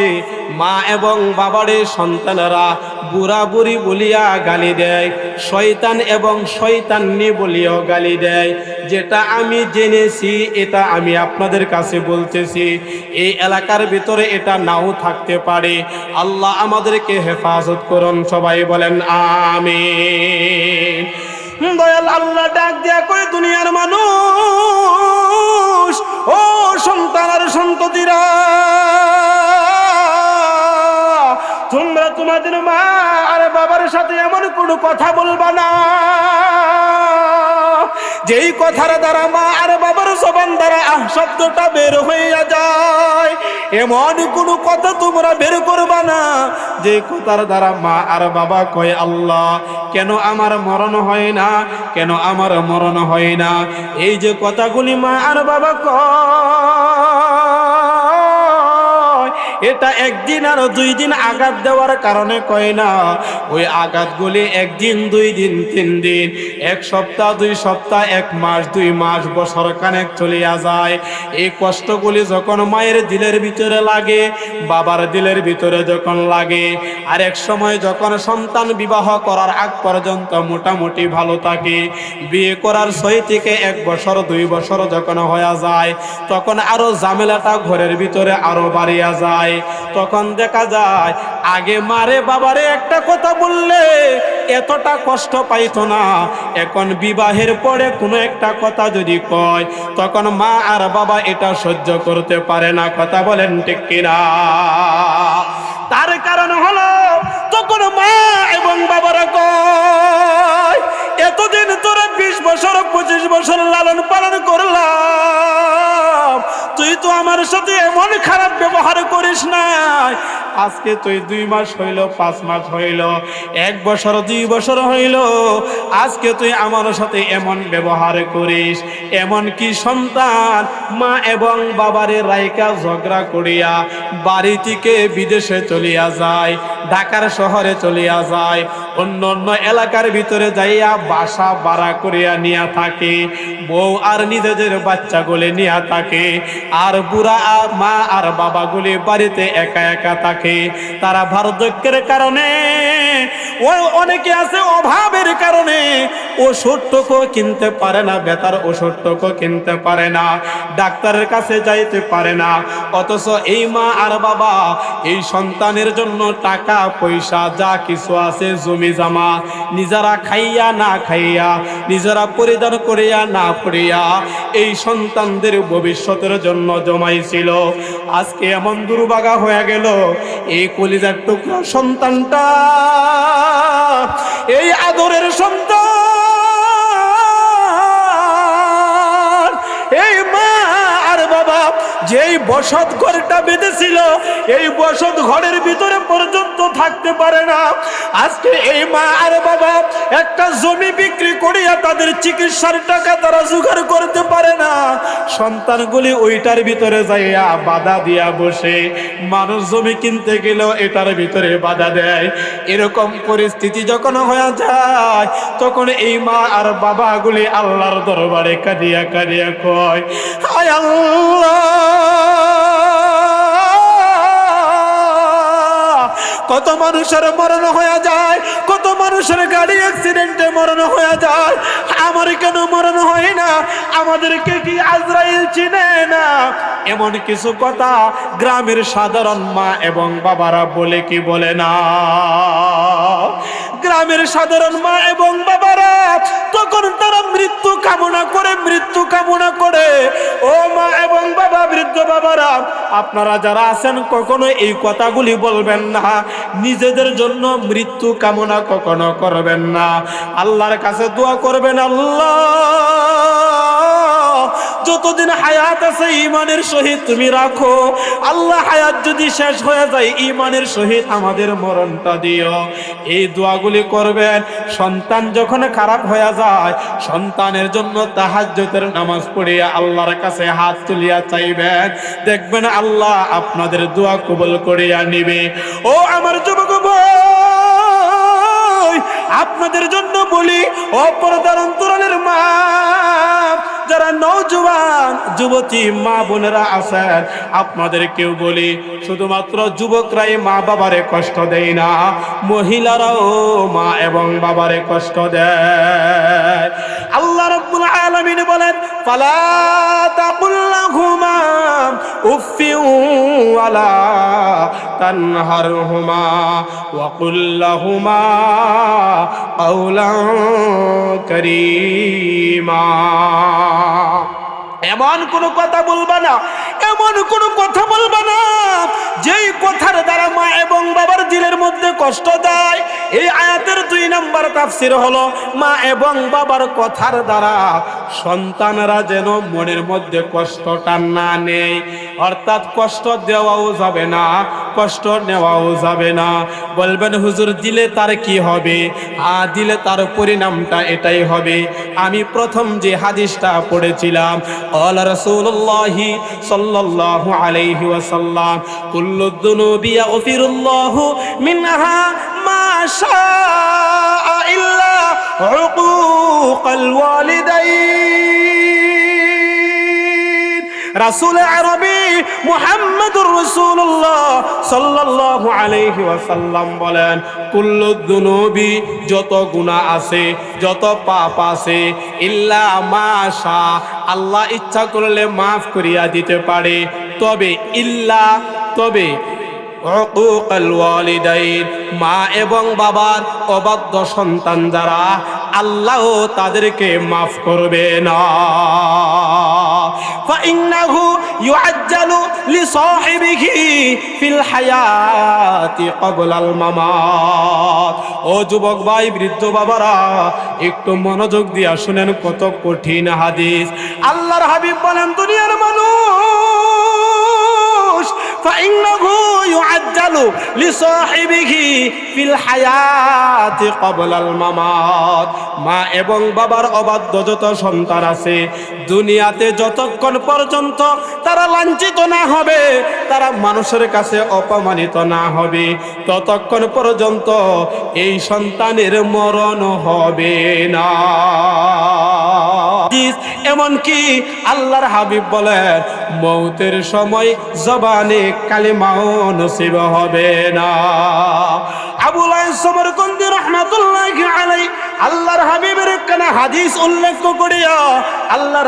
মা এবং বাবারে সন্তানেরা বুড়া বুড়ি বলিয়া গালি দেয়, শয়তান এবং শয়তান্নি বলিয়াও গালি দেয়। যেটা আমি জেনেছি এটা আমি আপনাদের কাছে বলতেছি, এই এলাকার ভিতরে এটা নাও থাকতে পারে। আল্লাহ আমাদেরকে হেফাজত করুন। সবাই বলেন আমিন। দয়াল আল্লাহ ডাক দিয়া কই, দুনিয়ার মানুষ, ও সন্তান আর সন্ততিরা, তোমরা তোমাদের মা আর বাবার সাথে এমন কোনো কথা বলবা না যেই কথার দ্বারা মা আর বাবার জবান দ্বারা আহ শব্দটা বের হইয়া যায়। এমন কোনো কথা তোমরা বের করবা না যে কথার দ্বারা মা আর বাবা কয়, আল্লাহ কেন আমার মরণ হয় না, কেন আমার মরণ হয় না। এই যে কথাগুলি মা আর বাবা কয়, এটা একদিন আর 2 দিন আঘাত দেওয়ার কারণে কয় না, ওই আঘাতগুলি একদিন 2 দিন 3 দিন, 1 সপ্তাহ 2 সপ্তাহ 1 মাস 2 মাস বছর কানেক চলিয়া যায়। এই কষ্টগুলি যখন মায়ের দিলের ভিতরে লাগে, বাবার দিলের ভিতরে যখন লাগে, আর এক সময় যখন সন্তান বিবাহ করার আগ পর্যন্ত মোটামুটি ভালো থাকে, বিয়ে করার 6 থেকে 1 বছর 2 বছর যখন হয়ে যায়, তখন আরো ঝামেলাটা ঘরের ভিতরে আরো বাড়িয়া যায়। তখন দেখা যায় আগে মারে বাবারে একটা কথা বললে এতটা কষ্ট পাইতো না, এখন বিবাহের পরে কোনো একটা কথা যদি কয় তখন মা আর বাবা এটা সহ্য করতে পারে না। কথা বলেন ঠিক কিনা? তার কারণ হলো তখন মা এবং বাবারা কয়, এতদিন তোরা 20 বছর 25 বছর লালন পালন করলাম, তুই তো আমার সাথে এমন খারাপ ব্যবহার করিস না। আজকে তুই 2 মাস হইল, 5 মাস হইল, 1 বছর 2 বছর হইল, আজকে তুই আমার সাথে এমন ব্যবহার করিস। এমন কি সন্তান মা এবং বাবারে রাইকা ঝগড়া করিয়া বাড়ি থেকে বিদেশে চলিয়া যায়, ঢাকার শহরে চলিয়া যায়, অন্য অন্য এলাকার ভিতরে যাইয়া বাসা ভাড়া করিয়া নিয়া থাকে, বউ আর নিজেদের বাচ্চাগুলি নিয়া থাকে, আর বুড়া মা আর বাবাগুলি বাড়িতে একা একা থাকে। তারা বার্ধক্যের কারণে, অনেকে আছে অভাবের কারণে ওষুধটুকু কিনতে পারে না, বেতার ওষুধটুকু কিনতে পারে না, ডাক্তারের কাছে যাইতে পারে না। অথচ এই মা আর বাবা এই সন্তানের জন্য টাকা পয়সা যা কিছু আছে, জমি জামা, নিজেরা খাইয়া না খাইয়া, নিজেরা পরিধান করিয়া না পড়িয়া এই সন্তানদের ভবিষ্যতের জন্য জমাইছিল। আজকে এমন দুর্ভাগা হয়ে গেল, এই কলিজার টুকরা সন্তানটা, এই আদরের সন্তান, এই মা আর বাবা যেই বসত ঘরটা বেঁধেছিল, এই বসত ঘরের ভিতরে পর্যন্ত থাকতে পারে না। আজকে এই মা আর বাবা একটা জমি বিক্রি করিয়া তাদের চিকিৎসার টাকা তারা জোগাড় করতে পারে না। সন্তানগুলি ওইটার ভিতরে যাইয়া বাধা দিয়া বসে, মানুষ জমি কিনতে গেলেও এটার ভিতরে বাধা দেয়। এরকম পরিস্থিতি যখন হয়ে যায়, তখন এই মা আর বাবাগুলি আল্লাহর দরবারে কাঁদিয়া কাঁদিয়া কয়, হায় আল্লাহ, কত মানুষের মরণ হয়ে যায়, কত মানুষের গাড়ি অ্যাক্সিডেন্টে মরণ হয়ে যায়, আমার কেন মরণ হয় না? আমাদেরকে কি আজরাইল চিনে না? এমন কিছু কথা গ্রামের সাধারণ মা এবং বাবারা বলে কি বলে না? গ্রামের সাধারণ মা এবং বাবারা তখন তারা মৃত্যু কামনা করে, মৃত্যু কামনা করে। ও মা এবং বাবা, বৃদ্ধ বাবারা, আপনারা যারা আছেন কখনো এই কথাগুলি বলবেন না, নিজেদের জন্য মৃত্যু কামনা কখনো করবেন না। আল্লাহর কাছে দোয়া করবেন, আল্লাহ যতদিন হায়াত আছে ঈমানের সহিত তুমি রাখো। আল্লাহ হায়াত যদি শেষ হয়ে যায়, ঈমানের সহিত আমাদের মরণটা দিও। এই দোয়াগুলি করবেন। সন্তান যখন খারাপ হয়ে যায়, সন্তানের জন্য তাহাজ্জুদের নামাজ পড়িয়া আল্লাহর কাছে হাত তুলিয়া চাইবেন, দেখবেন আল্লাহ আপনাদের দোয়া কবুল করিয়া নিবে। ও আমার যুবক ভাই, আপনাদের জন্য বলি, অপরদার অন্তরালের মা, যারা নওজোয়ান যুবতী মা বোনেরা আছেন, আপনাদের কেউ বলি, শুধুমাত্র যুবকরাই মা বাবারে কষ্ট দেয় না, মহিলারাও মা এবং বাবারে কষ্ট দেয়। আল্লাহ রাব্বুল আলামিন বলেন, ফালা তাকুল লাহুমা উফফি ওয়ালা তানহারহুমা ওয়া কুল লাহুমা কাওলান কারীমা। এমন কোন কথা বলবা না, এমন কোন কথা বলবা না যেই কথার দ্বারা মা এবং বাবার দিলের মধ্যে কষ্ট দেয়। এই আয়াতের 2 নম্বর তাফসীর হলো, মা এবং বাবার কথার দ্বারা সন্তানরা যেন মনের মধ্যে কষ্টটা না নেয়। অর্থাৎ কষ্ট দেওয়াও যাবে না, কষ্ট নেওয়াও যাবে না। বলবেন হুজুর দিলে তার কি হবে? দিলে তার পরিণামটা এটাই হবে। আমি প্রথম যে হাদিসটা পড়েছিলাম, আল্লাহ রাসূলুল্লাহ সাল্লাল্লাহু আলাইহি ওয়াসাল্লাম, কুল্লু যুনুবি ইয়াগফিরুল্লাহু মিনহা মা শাআ ইল্লা উকুকাল ওয়ালিদাইন। রাসূল আরবি মুহাম্মদুর রাসূলুল্লাহ সাল্লাল্লাহু আলাইহি ওয়াসাল্লাম বলেন, কুল্লু যুনুবি, যত গুনাহ আছে, যত পাপ আছে, ইল্লা মা শা, আল্লাহ ইচ্ছা করলে মাফ করিয়া দিতে পারে, তবে ইল্লা, তবে উকুকাল ওয়ালিদাইন, মা এবং বাবার অবাধ্য সন্তান যারা, আল্লাহ তাদেরকে মাফ করবে না। ফাইন্নাহু ইউআজ্জালু লিসাহিবিহি ফিল হায়াতি ক্বাবলাল মামাত। ও যুবক ভাই, বৃদ্ধ বাবারা, একটু মনোযোগ দিয়া শুনেন, কত কঠিন হাদিস। আল্লাহর হাবিব বলেন, দুনিয়ার মানুষ ফাইন্নাহু ইউআজ্জালু লিসাহিবিহি ফিল হায়াতি ক্বাবলাল মামাত। মা এবং বাবার অবাধ্য যত সন্তান আছে, দুনিয়াতে যতক্ষণ পর্যন্ত তারা লাঞ্ছিত না হবে, তারা মানুষের কাছে অপমানিত না হবে, ততক্ষণ পর্যন্ত এই সন্তানের মরণ হবে না। এমনকি আল্লাহর হাবিব বলেন, মৌতের সময় জবানে কালিমাও নসিব হবে না। আবুল আইস সমরকন্দি রাহমাতুল্লাহি আলাইহি আল্লাহর হাবিবের একখানা হাদিস উল্লেখ করিয়া আল্লাহ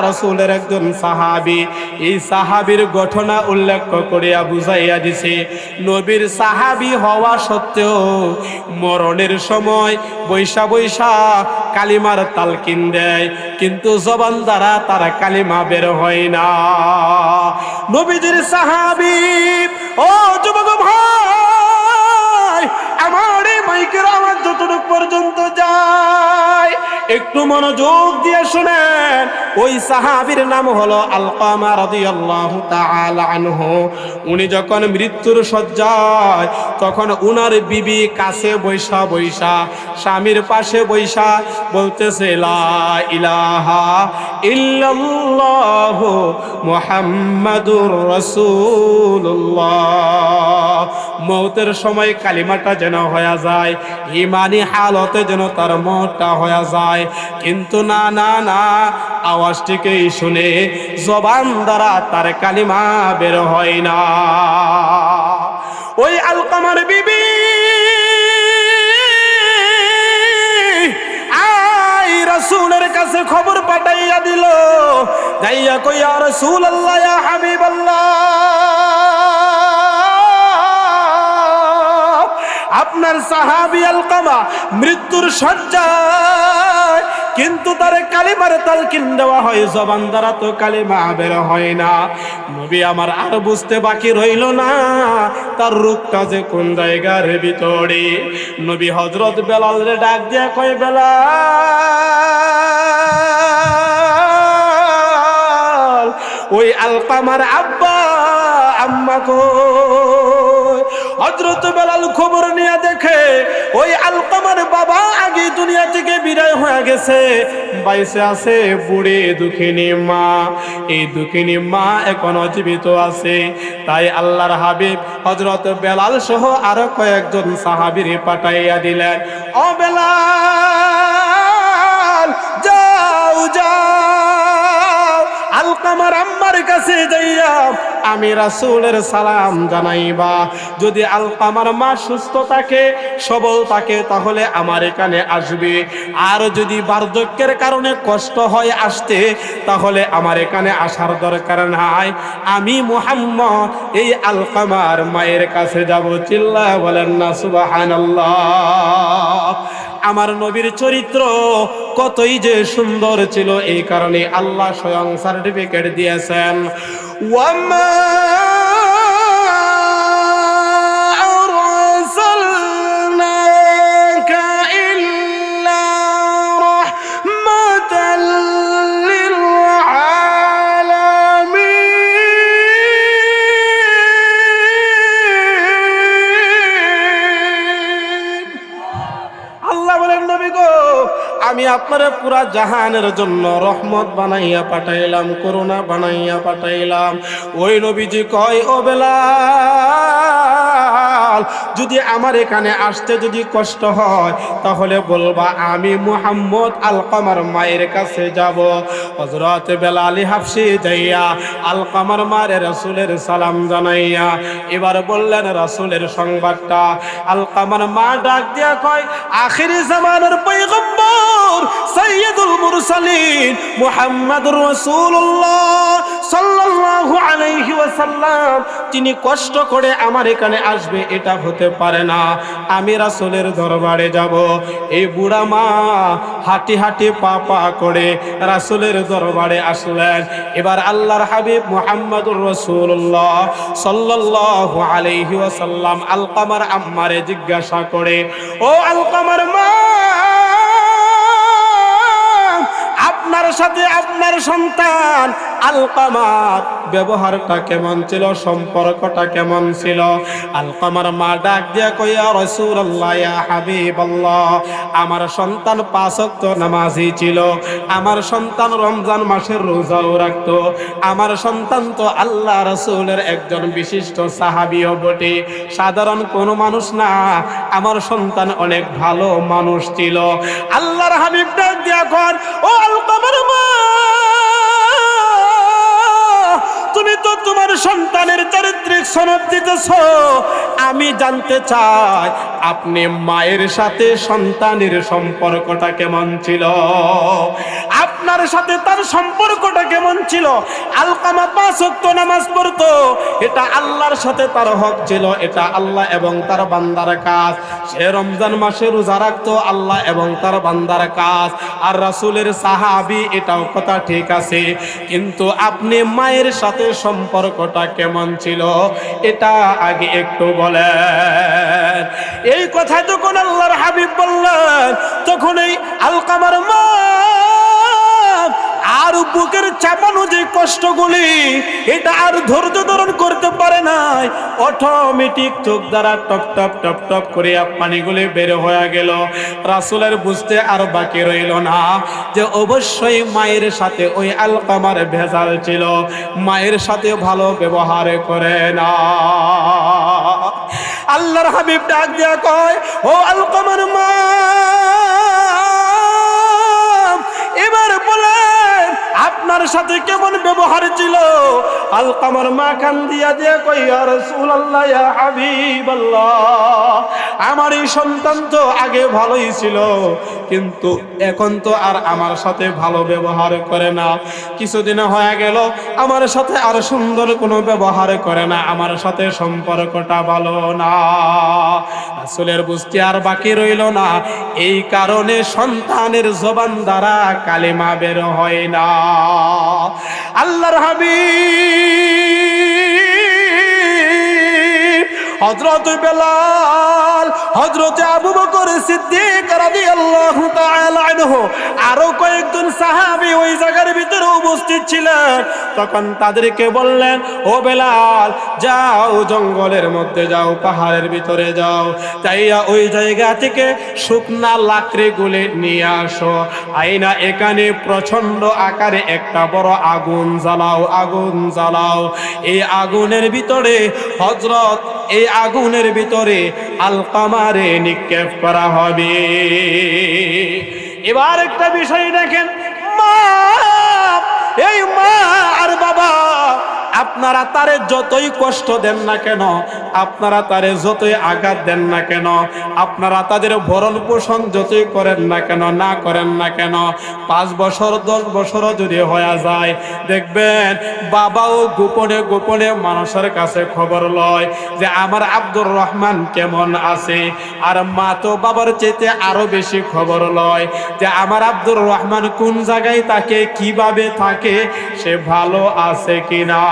রাসূলের একজন সাহাবী, এই সাহাবীর ঘটনা উল্লেখ করিয়া বুঝাইয়া দিছে, নবীর সাহাবী হওয়া সত্ত্বেও মরণের সময় বৈশা বৈশা কালিমার তালকিন দেয়, কিন্তু জবান দ্বারা তারা কালিমা বের হয় না। নবীজির সাহাবী, ও যুবক ভাই, আমার এই মাইকের আওয়াজ যতটুকু পর্যন্ত যায়, একটু মনোযোগ দিয়ে শুনেন। ওই সাহাবীর নাম হলো আলকামা রাদিয়াল্লাহু তাআলা আনহু। উনি যখন মৃত্যুর শয্যায়, তখন উনার বিবি কাছে বৈশা বৈশা, স্বামীর পাশে বৈশা বলতেছে, লা ইলাহা ইল্লাল্লাহু মুহাম্মাদুর রাসূলুল্লাহ। মৌতের সময় কালিমাটা যেন হয়ে যায়, ইমানি হালতে যেন তার মতটা হয়ে যায়, কিন্তু না না না, আওয়াজটিকেই শুনে জবান দ্বারা তার কালিমা বের হয় না। ওই আলকামার বিবি রাসূলের কাছে খবর পাঠাইয়া দিল, যাইয়া কই, ইয়া রাসূলুল্লাহ, ইয়া হাবিবাল্লাহ, আপনার সাহাবী আলকামা মৃত্যুর শয্যায়, কিন্তু তার কালিমার তালকিন দেওয়া হয়, জবান দ্বারা তো কালিমা বের হয় না। নবী আমার আর বুঝতে বাকি রইল না তার রূপটা যে কোন জায়গার ভিতরে। নবী হযরত বেলালরে ডাক দিয়া কয়, বেলাল, ওই আলকামার আব্বা আম্মা কই? হযরত বেলাল খবর নিয়ে দেখে ওই আলকামার বাবা আগে দুনিয়া থেকে বিদায় হয়ে গেছে, বাইসে আছে বুড়ি দুঃখিনী মা। এই দুঃখিনী মা এখনো জীবিত আছে। তাই আল্লাহর হাবিব হযরত বেলাল সহ আরো কয়েকজন সাহাবীরে পাঠাইয়া দিলেন, ও বেলাল, যাও যাও, আলকামার আম্মার কাছে যাইয়া আমি রাসূলের সালাম জানাইবা। যদি আলকামার মা সুস্থ থাকে, সবল থাকে, তাহলে আমার এখানে আসবে। আর যদি বার্ধক্যের কারণে কষ্ট হয় আসতে, তাহলে আমার এখানে আসার দরকার নাই। আমি মুহাম্মদ এই আলকামার মায়ের কাছে যাব। চিল্লায়া বলেন না সুবহানাল্লাহ। আমার নবীর চরিত্র কতই যে সুন্দর ছিল, এই কারণে আল্লাহ স্বয়ং সার্টিফিকেট দিয়েছেন, ওয়ামা আরসালনাকা ইল্লা রাহমাতাল লিল আলামিন। আমি আপনারে পুরা জাহানের জন্য রহমত বানাইয়া পাঠাইলাম, করুণা বানাইয়া পাঠাইলাম। ওই নবীজি কয়, ও বেলাল, যদি আমার এখানে আসতে যদি কষ্ট হয় তাহলে বলবা আমি মুহাম্মদ আলকামার মায়ের কাছে যাব। হযরত বেলাল হাবশী যাইয়া আলকামার মায়ের রাসূলের সালাম জানাইয়া এবার বললেন রাসূলের সংবাদটা। আলকামার মা ডাক দিয়া কয়, আখিরি জামানার পয়গম্বর সাইয়্যিদুল মুরসালিন মুহাম্মাদুর রাসূলুল্লাহ সাল্লাল্লাহু আলাইহি ওয়াসাল্লাম তিনি কষ্ট করে আমার এখানে আসবে এটা হতে পারে না, আমি রাসূলের দরবারে যাব। এই বুড়া মা হাঁটি হাঁটি পা পা করে রাসূলের দরবারে আসলেন। এবার আল্লাহর হাবিব মুহাম্মাদুর রাসূলুল্লাহ সাল্লাল্লাহু আলাইহি ওয়াসাল্লাম আলকামার আম্মারে জিজ্ঞাসা করে, ও আলকামার মা, আপনার সাথে আপনার সন্তান আলকামার ব্যবহারটা কেমন ছিল, সম্পর্কটা কেমন ছিল? আলকামার মা ডাক দিয়া কয়, ইয়া রাসূলুল্লাহ, ইয়া হাবিবাল্লাহ, আমার সন্তান 5 ওয়াক্ত নামাজি ছিল, আমার সন্তান রমজান মাসের রোজাও রাখতো, আমার সন্তান তো আল্লাহ রাসূলের একজন বিশিষ্ট সাহাবীও বটে, সাধারণ কোনো মানুষ না, আমার সন্তান অনেক ভালো মানুষ ছিল। আল্লাহর হাবিব ডাক দিয়া কয়, ও আলকামার মা, তুমি তো তোমার সন্তানের চারিত্রিক সনদ দিতেছ, আমি জানতে চাই আপনি মায়ের সাথে সন্তানের সম্পর্কটা কেমন ছিল, আপনার সাথে তার সম্পর্কটা কেমন ছিল? আলকামা 5 ওয়াক্ত নামাজ পড়তো, এটা আল্লাহর সাথে তার হক ছিল, এটা আল্লাহ এবং তার বান্দার কাজ। সে রমজান মাসে রোজা রাখতো, আল্লাহ এবং তার বান্দার কাজ। আর রাসূলের সাহাবী, এটাও কথা ঠিক আছে, কিন্তু আপনি মায়ের সাথে সম্পর্কটা কেমন ছিল এটা আগে একটু বলেন। এই কথা যখন আল্লাহর হাবিব বললেন, তখন এই আলকামার মা আর বুকের চাপানো যে কষ্টগুলি, এটা আর ধৈর্য ধারণ করতে পারে নাই, অটোমেটিক চোখ দ্বারা টপ টপ টপ টপ করে পানিগুলি বের হয়ে গেল। রাসূলের বুঝতে আর বাকি রইল না যে অবশ্যই মায়ের সাথে ওই আলকামার ভেজাল ছিল, মায়ের সাথে ভালো ব্যবহার করে না। আল্লাহর হাবিব ডাক দিয়া কয়, ও আলকামার মা, এবার বলেন আপনার সাথে কেমন ব্যবহার ছিল? আলকামার মা কান দিয়া দিয়া কই, ইয়া রাসূলুল্লাহ, ইয়া হাবিবাল্লাহ, আমার এই সন্তান তো আগে ভালোই ছিল, কিন্তু এখন তো আর আমার সাথে ভালো ব্যবহার করে না, কিছুদিন হয়ে গেল আমার সাথে আর সুন্দর কোনো ব্যবহার করে না, আমার সাথে সম্পর্কটা ভালো না। রাসূলের বুঝতে আর বাকি রইল না, এই কারণে সন্তানের জবান দ্বারা কালিমা বের হয় না। আল্লাহর হাবিব হযরত বেলাল, হযরত আবু বকর সিদ্দিক রাদিয়াল্লাহু তাআলা আনহু, আরো কয়েকজন সাহাবী ওই জায়গার ভিতরে উপস্থিত ছিলেন। তখন তাদেরকে বললেন, ও বেলাল, যাও জঙ্গলের মধ্যে যাও, পাহাড়ের ভিতরে যাও, যাইয়া ওই জায়গা থেকে শুকনা লাকড়িগুলি নিয়ে আসো, আইনা এখানে প্রচন্ড আকারে একটা বড় আগুন জ্বালাও, আগুন জ্বালাও। এই আগুনের ভিতরে হযরত, এই আগুনের ভিতরে আলকামারে নিক্ষেপ করা হবে। এবার একটা বিষয় দেখেন, মা, এই মা আর বাবা, আপনারা তারে যতই কষ্ট দেন না কেন, আপনারা তারে যতই আঘাত দেন না কেন, আপনারা তাদের ভরণ পোষণ যতই করেন না কেন, না করেন না কেন, 5 বছর 10 বছরও যদি হয়ে যায়, দেখবেন বাবাও গোপনে গোপনে মানুষের কাছে খবর লয় যে আমার আব্দুর রহমান কেমন আছে, আর মা তো বাবার চাইতে আরো বেশি খবর লয় যে আমার আব্দুর রহমান কোন জায়গায় থাকে, কিভাবে থাকে, সে ভালো আছে কিনা।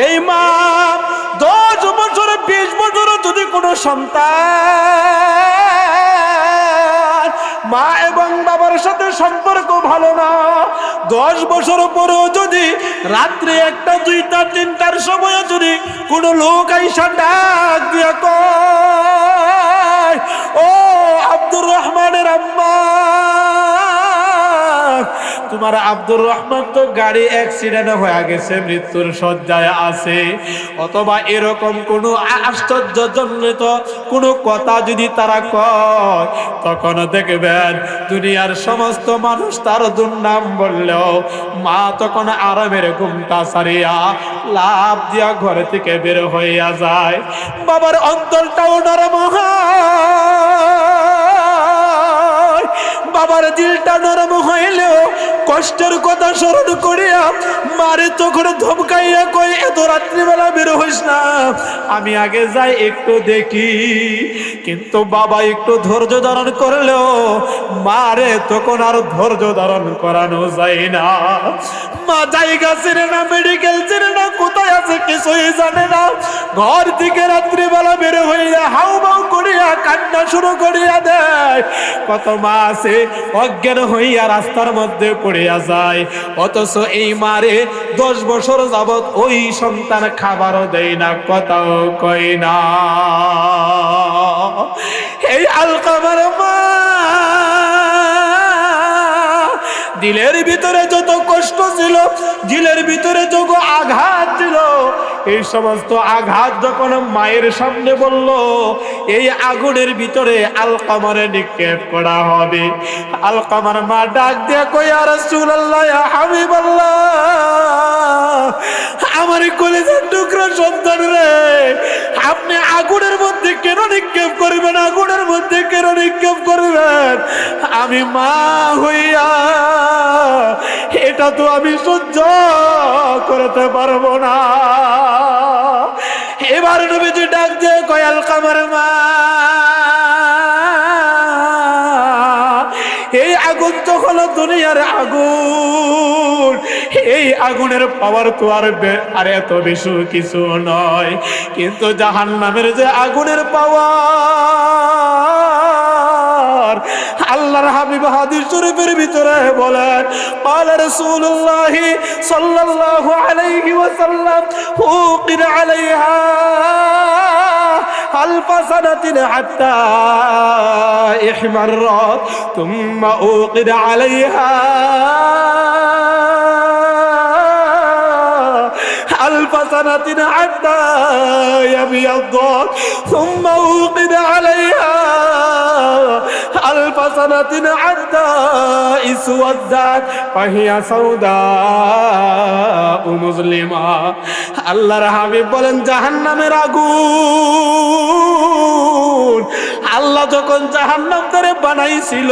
এই মা 10 বছর 20 বছর যদি কোনো সন্তান মা এবং বাবার সাথে সম্পর্ক ভালো না, 10 বছর পরেও যদি রাত্রে 1টা 2টা 3টার সময় যদি কোনো লোক আইসা ডাক দিয়া কয়, ও আব্দুর রহমানের আম্মা, তোমার আব্দুর রহমান তো গাড়ি অ্যাক্সিডেন্ট হয়ে গেছে, মৃত্যুর শয্যায় আছে। অথবা এরকম কোনো আশ্চর্যজনিত কোনো কথা যদি তারা কয়, তখন দেখবেন দুনিয়ার সমস্ত মানুষ তার দুর্নাম বললেও মা তখন আরামের ঘুমটা সারিয়া লাভ দিয়া ঘর থেকে বের হইয়া যায়। বাবার অন্তরটাও নরম হয়, বাবার দিলটা নরম হইলেও কষ্টের কথা স্মরণ করিয়া মারে তখন ধমকাইয়া কই, এত রাত্রিবেলা বের হইস না, আমি আগে যাই একটু দেখি। কিন্তু বাবা একটু ধৈর্য ধারণ করলেও মারে তখন আর ধৈর্য ধারণ করানো যায় না। মা জায়গা চিনে না, মেডিকেল চিনে না, কোথায় আছে কিছুই জানে না। ঘর থেকে রাত্রিবেলা বের হইয়া হাউ মাউ করিয়া কান্না শুরু করিয়া দেয়। কত মা আছে অজ্ঞান হইয়া রাস্তার মধ্যে পড়িয়া যায়, অথচ এই মারে 10 বছর যাবৎ ওই সন্তান খাবারও দেয় না, কথাও কয় না। এই আলকামার মা দিলের ভিতরে যত কষ্ট ছিল, দিলের ভিতরে যত আঘাত ছিল, এই সমস্ত আঘাত যখন মায়ের সামনে বলল এই আগুনের ভিতরে আলকামারে নিক্ষেপ করা হবে, আলকামার মা ডাক দিয়ে কই, ইয়া রাসূলুল্লাহ, ইয়া হাবিবাল্লাহ, আমার কলিজার টুকরা সন্তান রে, আপনি আগুনের মধ্যে কেন নিক্ষেপ করবেন? আগুনের মধ্যে কেন নিক্ষেপ করবেন? আমি মা হইয়া এটা তো আমি সহ্য করতে পারবো না। এবার নবীজি ডাক দিয়ে কয়, আলকামার মা, এই আগুন তো হলো দুনিয়ার আগুন, এই আগুনের পাওয়ার তো আর এত বেশি কিছু নয়, কিন্তু জাহান্নামের যে আগুনের পাওয়ার, আল্লাহর হাবিব হাদিস শরীফের ভিতরে বলেন, ক্বালা রাসূলুল্লাহ সাল্লাল্লাহু আলাইহি ওয়াসাল্লাম, উকির আলাইহা আলফ সানাতিন হাত্তা ইহমাররাত থুম্মা উকির আলাইহা ألف سنة حتى يبيض ثم أوقد عليها ألف سنة حتى اسودت فهي سوداء مظلمة। আল্লাহর হাবিব বলেন, জাহান্নামের আগুন আল্লাহ যখন জাহান্নাম করে বানাইছিল,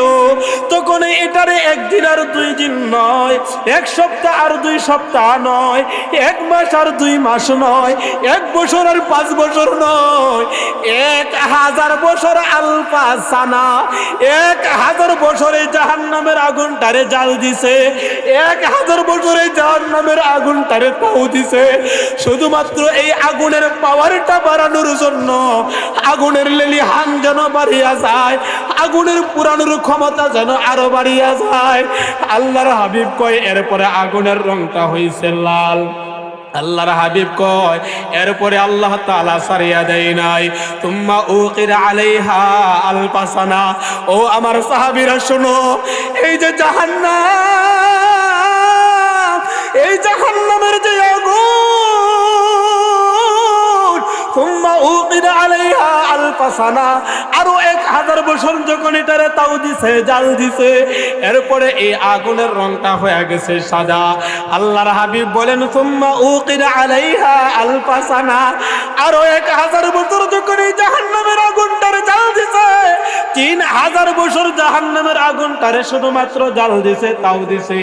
তখন এটারে একদিন আর 2 দিন নয়, 1 সপ্তাহ আর 2 সপ্তাহ নয়, 1 মাস আর 2 মাস নয়, 1 বছর আর 5 বছর নয়, 1000 বছর আলফা সানা, 1000 বছরে জাহান্নামের আগুনটারে জ্বাল দিছে, 1000 বছরে জাহান্নামের আগুনটারে তাও দিছে, শুধুমাত্র এই আগুনের পাওয়ারটা বাড়ানোর জন্য, আগুনের লেলিহান যেন বাড়িয়া যায়, আগুনের পুরানোর ক্ষমতা যেন আরো বাড়িয়া যায়। আল্লাহর হাবিব কয়, এরপরে আগুনের রংটা হইছে লাল। আল্লাহর হাবিব কয়, এরপরে আল্লাহ তাআলা সারিয়া দেয় নাই, তুম্মা উকির আলাইহা আলফাসানা। ও আমার সাহাবীরা শোনো, এই যে জাহান্নাম, এই জাহান্নামের যে আগুন, তুম্মা উকির আলাইহা আলফাসানা, আরো 1000 বছর যখন এটারে তাও দিছে, জাল দিছে, এরপরে এই আগুনের রংটা হয়ে গেছে সাদা। আল্লাহর হাবিব বলেন, সুম্মা উকির আলাইহা আলফাসানা, আরো 1000 বছর যখন এই জাহান্নামের আগুনটারে জাল দিছে, 3000 বছর জাহান্নামের আগুনটারে শুধুমাত্র জাল দিছে, তাও দিছে,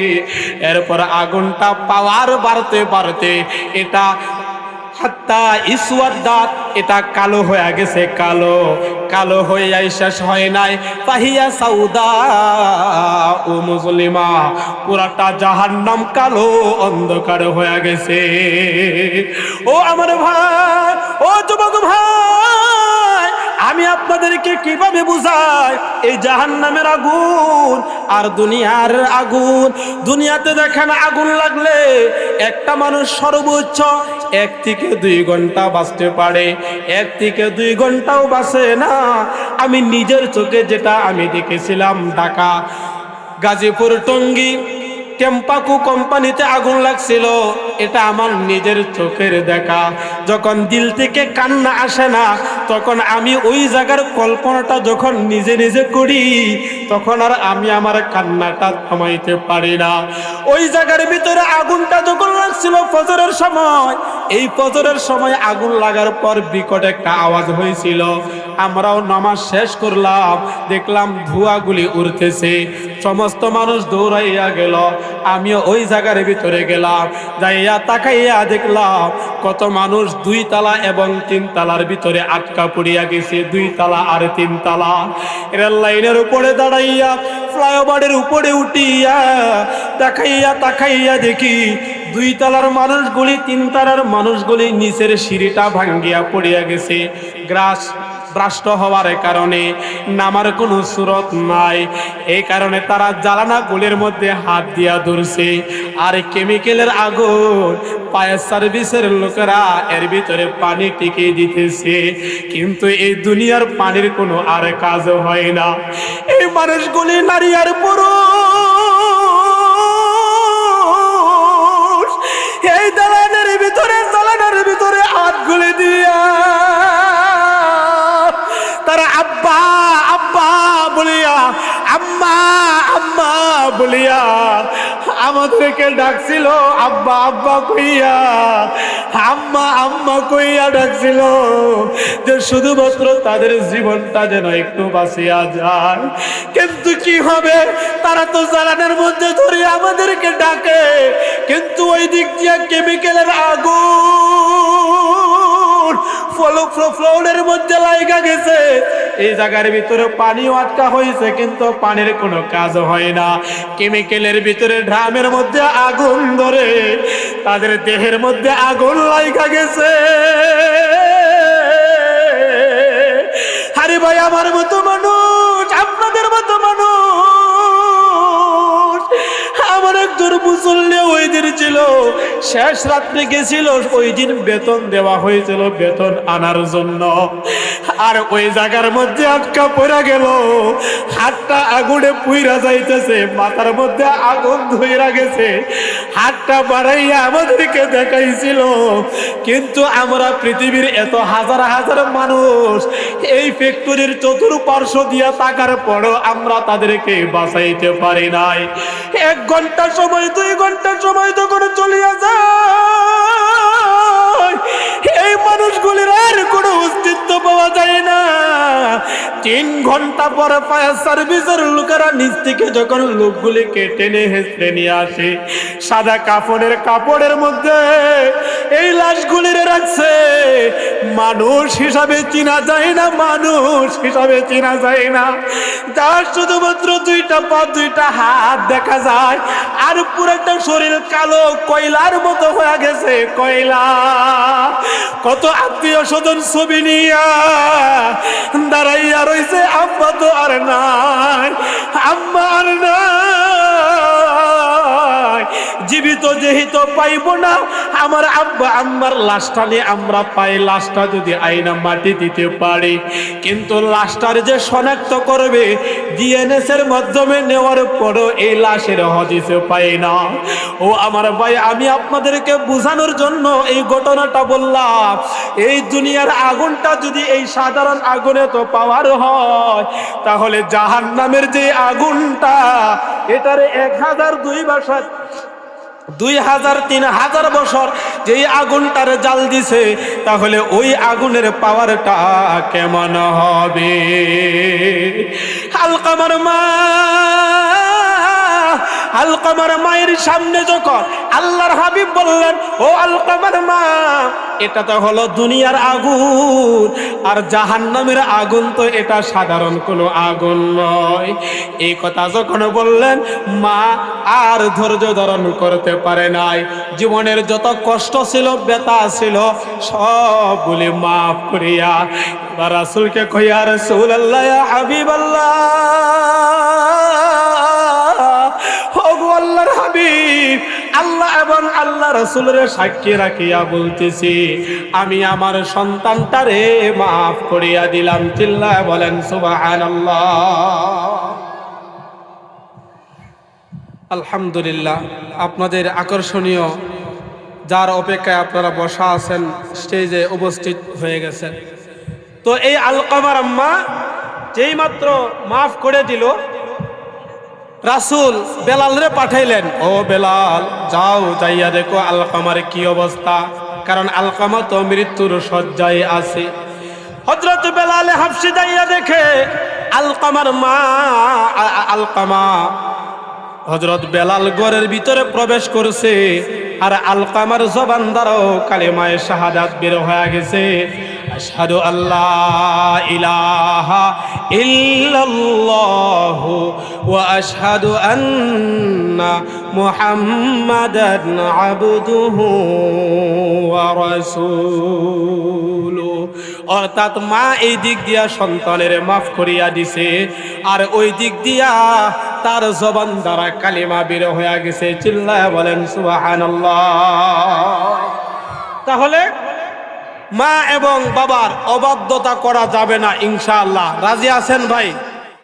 এরপর আগুনটা পাওয়ার বাড়তে বাড়তে এটা হাত্তা ইসওয়াদাত, এটা কালো হয়ে গেছে, কালো কালো হয়ে শেষ হয় নাই, ফাহিয়া সাউদা ও মুজলিমা, পুরাটা জাহান্নাম কালো অন্ধকার হয়ে গেছে। ও আমার ভাই, ও যুবক ভাই, আমি আপনাদেরকে কিভাবে বুঝায় এই জাহান্নামের আগুন আর দুনিয়ার আগুন। দুনিয়াতে দেখেন আগুন লাগলে একটা মানুষ সর্বোচ্চ 1 থেকে 2 ঘন্টা বাঁচতে পারে, 1 থেকে 2 ঘন্টাও বাঁচে না। আমি নিজের চোখে যেটা আমি দেখেছিলাম, ঢাকা গাজীপুর টঙ্গী টেম্পাকু কোম্পানিতে আগুন লাগছিল, এটা আমার নিজের চোখের দেখা। যখন দিল থেকে কান্না আসে না, তখন আমি ওই জায়গার কল্পনাটা যখন নিজে নিজে করি, তখন আর আমি আমার কান্নাটা থামাইতে পারি না। ওই জায়গার ভিতরে আগুনটা যখন লাগছিল ফজরের সময়, এই ফজরের সময় আগুন লাগার পর বিকট একটা আওয়াজ হয়েছিল। আমরাও নামাজ শেষ করলাম, দেখলাম ধোঁয়াগুলি উঠতেছে, সমস্ত মানুষ দৌড়াইয়া গেল। আমিও ওই জায়গার ভিতরে গেলাম, যাইয়া তাকাইয়া দেখলাম কত মানুষ 2 তালা এবং 3 তালার ভিতরে আটকা পড়িয়া গেছে। 2 তালা আর 3 তালা রেল লাইনের উপরে দাঁড়াইয়া, ফ্লাইওভারের উপরে উঠিয়া তাকাইয়া দেখি 2 তালার মানুষগুলি 3 তালার মানুষগুলি নিচের সিঁড়িটা ভাঙ্গিয়া পড়িয়া গেছে। ভ্রষ্ট হওয়ার কারণে নামার কোনো সুরত নাই। এই কারণে তারা জ্বালানা গুলির মধ্যে হাত দিয়া ধরছে। আর কেমিক্যালের আগুন, ফায়ার সার্ভিসের লোকেরা এর ভিতরে পানি টিকিয়ে দিতেছে, কিন্তু এই দুনিয়ার পানির কোনো আর কাজ হয় না। এই মানুষগুলি নারী আর পুরুষ এই জ্বালানার ভিতরে হাত গুলি দিয়া তারা আব্বা আব্বা বলিয়া, আম্মা আম্মা বলিয়া আমাদেরকে ডাকছিল। আব্বা আব্বা কইয়া, আম্মা আম্মা কইয়া ডাকছিল, যে শুধুমাত্র তাদের জীবনটা যেন একটু বাঁচিয়া যায়। কিন্তু কি হবে, তারা তো জ্বালানোর মধ্যে ধরে আমাদেরকে ডাকে, কিন্তু ওই দিক দিয়ে কেমিক্যালের আগুন ফ্লোরের মধ্যে লাইগা গেছে। এই জায়গার ভিতরে পানিও আটকা হয়েছে, কিন্তু পানির কোনো কাজ হয় না। কেমিক্যালের ভিতরে ড্রামের মধ্যে আগুন ধরে তাদের দেহের মধ্যে আগুন লাইগা গেছে। আরে ভাই, আমার মতো মানুষ, আপনাদের মতো মানুষ, আমার একজন মুসল্লি ওই দিন ছিল, শেষ রাত্রে গেছিল, ওই দিন বেতন দেওয়া হয়েছিল বেতন আনার জন্য। আর ওই জায়গার মধ্যে আটকা পড়া গেল, হাতটা আগুনে পুইরা যাইতেছে, মাথার মধ্যে আগুন ধইরা গেছে। হাতটা বাড়াইয়া আমাদেরকে দেখাইছিল, কিন্তু আমরা পৃথিবীর এত হাজার হাজার মানুষ এই ফ্যাক্টরির চতুর্পার্শ্ব দিয়া থাকার পরও আমরা তাদেরকে বাঁচাইতে পারি নাই। 1 ঘন্টা সময়, 2 ঘন্টা সময় তখন চলিয়া যায়, এই মানুষগুলির আর কোনো অস্তিত্ব পাওয়া যায় না। 3 ঘন্টা পরে ফায়ার সার্ভিসের লোকেরা নিচ থেকে যখন লোকগুলিকে টেনে হেঁচড়ে নিয়ে আসে, সাদা কাপড়ের মধ্যে এই লাশগুলির রাখছে। মানুষ হিসাবে চিনা যায় না, মানুষ হিসাবে চিনা যায় না। যার শুধুমাত্র 2টা পা 2টা হাত দেখা যায়, আর পুরোটা শরীর কালো কয়লার মতো হয়ে গেছে, কয়লা। কত আত্মীয় স্বজন ছবি নিয়া দাঁড়াইয়া রইছে, আব্বা তো আর নাই, আম্মা আর নাই, জীবিত যেহেতু পাইব না, আমার আব্বা আম্মার লাশটা নিয়ে আমরা পাই, লাশটা যদি আইনা মাটি দিতে পারি, কিন্তু লাশটার যে শনাক্ত করবে ডিএনএস এর মাধ্যমে নেওয়ার পরও এই লাশের হদিস পাই না। ও আমার ভাই, আমি আপনাদেরকে বোঝানোর জন্য এই ঘটনাটা বললাম। এই দুনিয়ার আগুনটা যদি এই সাধারণ আগুনে তো পাওয়ার হয়, তাহলে জাহান্নামের যে আগুনটা, এটার 1000 2000 3000 বছর যেই আগুনটার জাল দিছে, তাহলে ওই আগুনের পাওয়ারটা কেমন হবে? আলকামার মা আলকামার মায়ের সামনে যখন আল্লাহর হাবিব বললেন, ও আলকামার মা, এটা তো হলো দুনিয়ার আগুন, আর জাহান্নামের আগুন তো এটা সাধারণ কোনো আগুন নয়। এই কথা যখন বললেন, মা আর ধৈর্য ধারণ করতে পারে নাই। জীবনের যত কষ্ট ছিল, ব্যথা ছিল, সবগুলি মাফ করিয়া এবার রাসূলকে কইয়া, রাসূলুল্লাহ, ইয়া হাবিবাল্লাহ, ওগো আল্লাহর হাবিব, আল্লাহ এবং আল্লাহ রাসূলের সাক্ষী রাখিয়া বলতেছি, আমি আমার সন্তানটারে মাফ করিয়া দিলাম। চিল্লায় বলেন সুবহানাল্লাহ। আলহামদুলিল্লাহ, আপনাদের আকর্ষণীয় যার অপেক্ষায় আপনারা বসা আছেন স্টেজে উপস্থিত হয়ে গেছেন। তো এই আলকামার আম্মা যেই মাত্র মাফ করে দিল, রাসূল বেলালরে পাঠাইলেন, ও বেলাল, যাও যাইয়া দেখো আলকামার কি অবস্থা, কারণ আলকামা তো মৃত্যুর শয্যায় আছে। হযরত বেলাল হাবশী যাইয়া দেখে আলকামার মা আলকামা হযরত বেলাল ঘরের ভিতরে প্রবেশ করছে, আর আলকামার জবান দ্বারাও কালেমায়ে শাহাদাত বের হয়ে গেছে, আশহাদু আল্লাহ ইলাহা ইল্লাল্লাহু ওয়া আশহাদু আন্না মুহাম্মাদান আবদুহু ওয়া রাসূলুহু। অর্থাৎ মা এই দিক দিয়া সন্তানের মাফ করিয়া দিছে, আর ওই দিক দিয়া তার জবান দ্বারা কালিমা বের হয়ে গেছে। চিল্লায়া বলেন সুবহানাল্লাহ। তাহলে মা এবং বাবার অবাধ্যতা করা যাবে না ইনশাআল্লাহ। রাজি আছেন ভাই?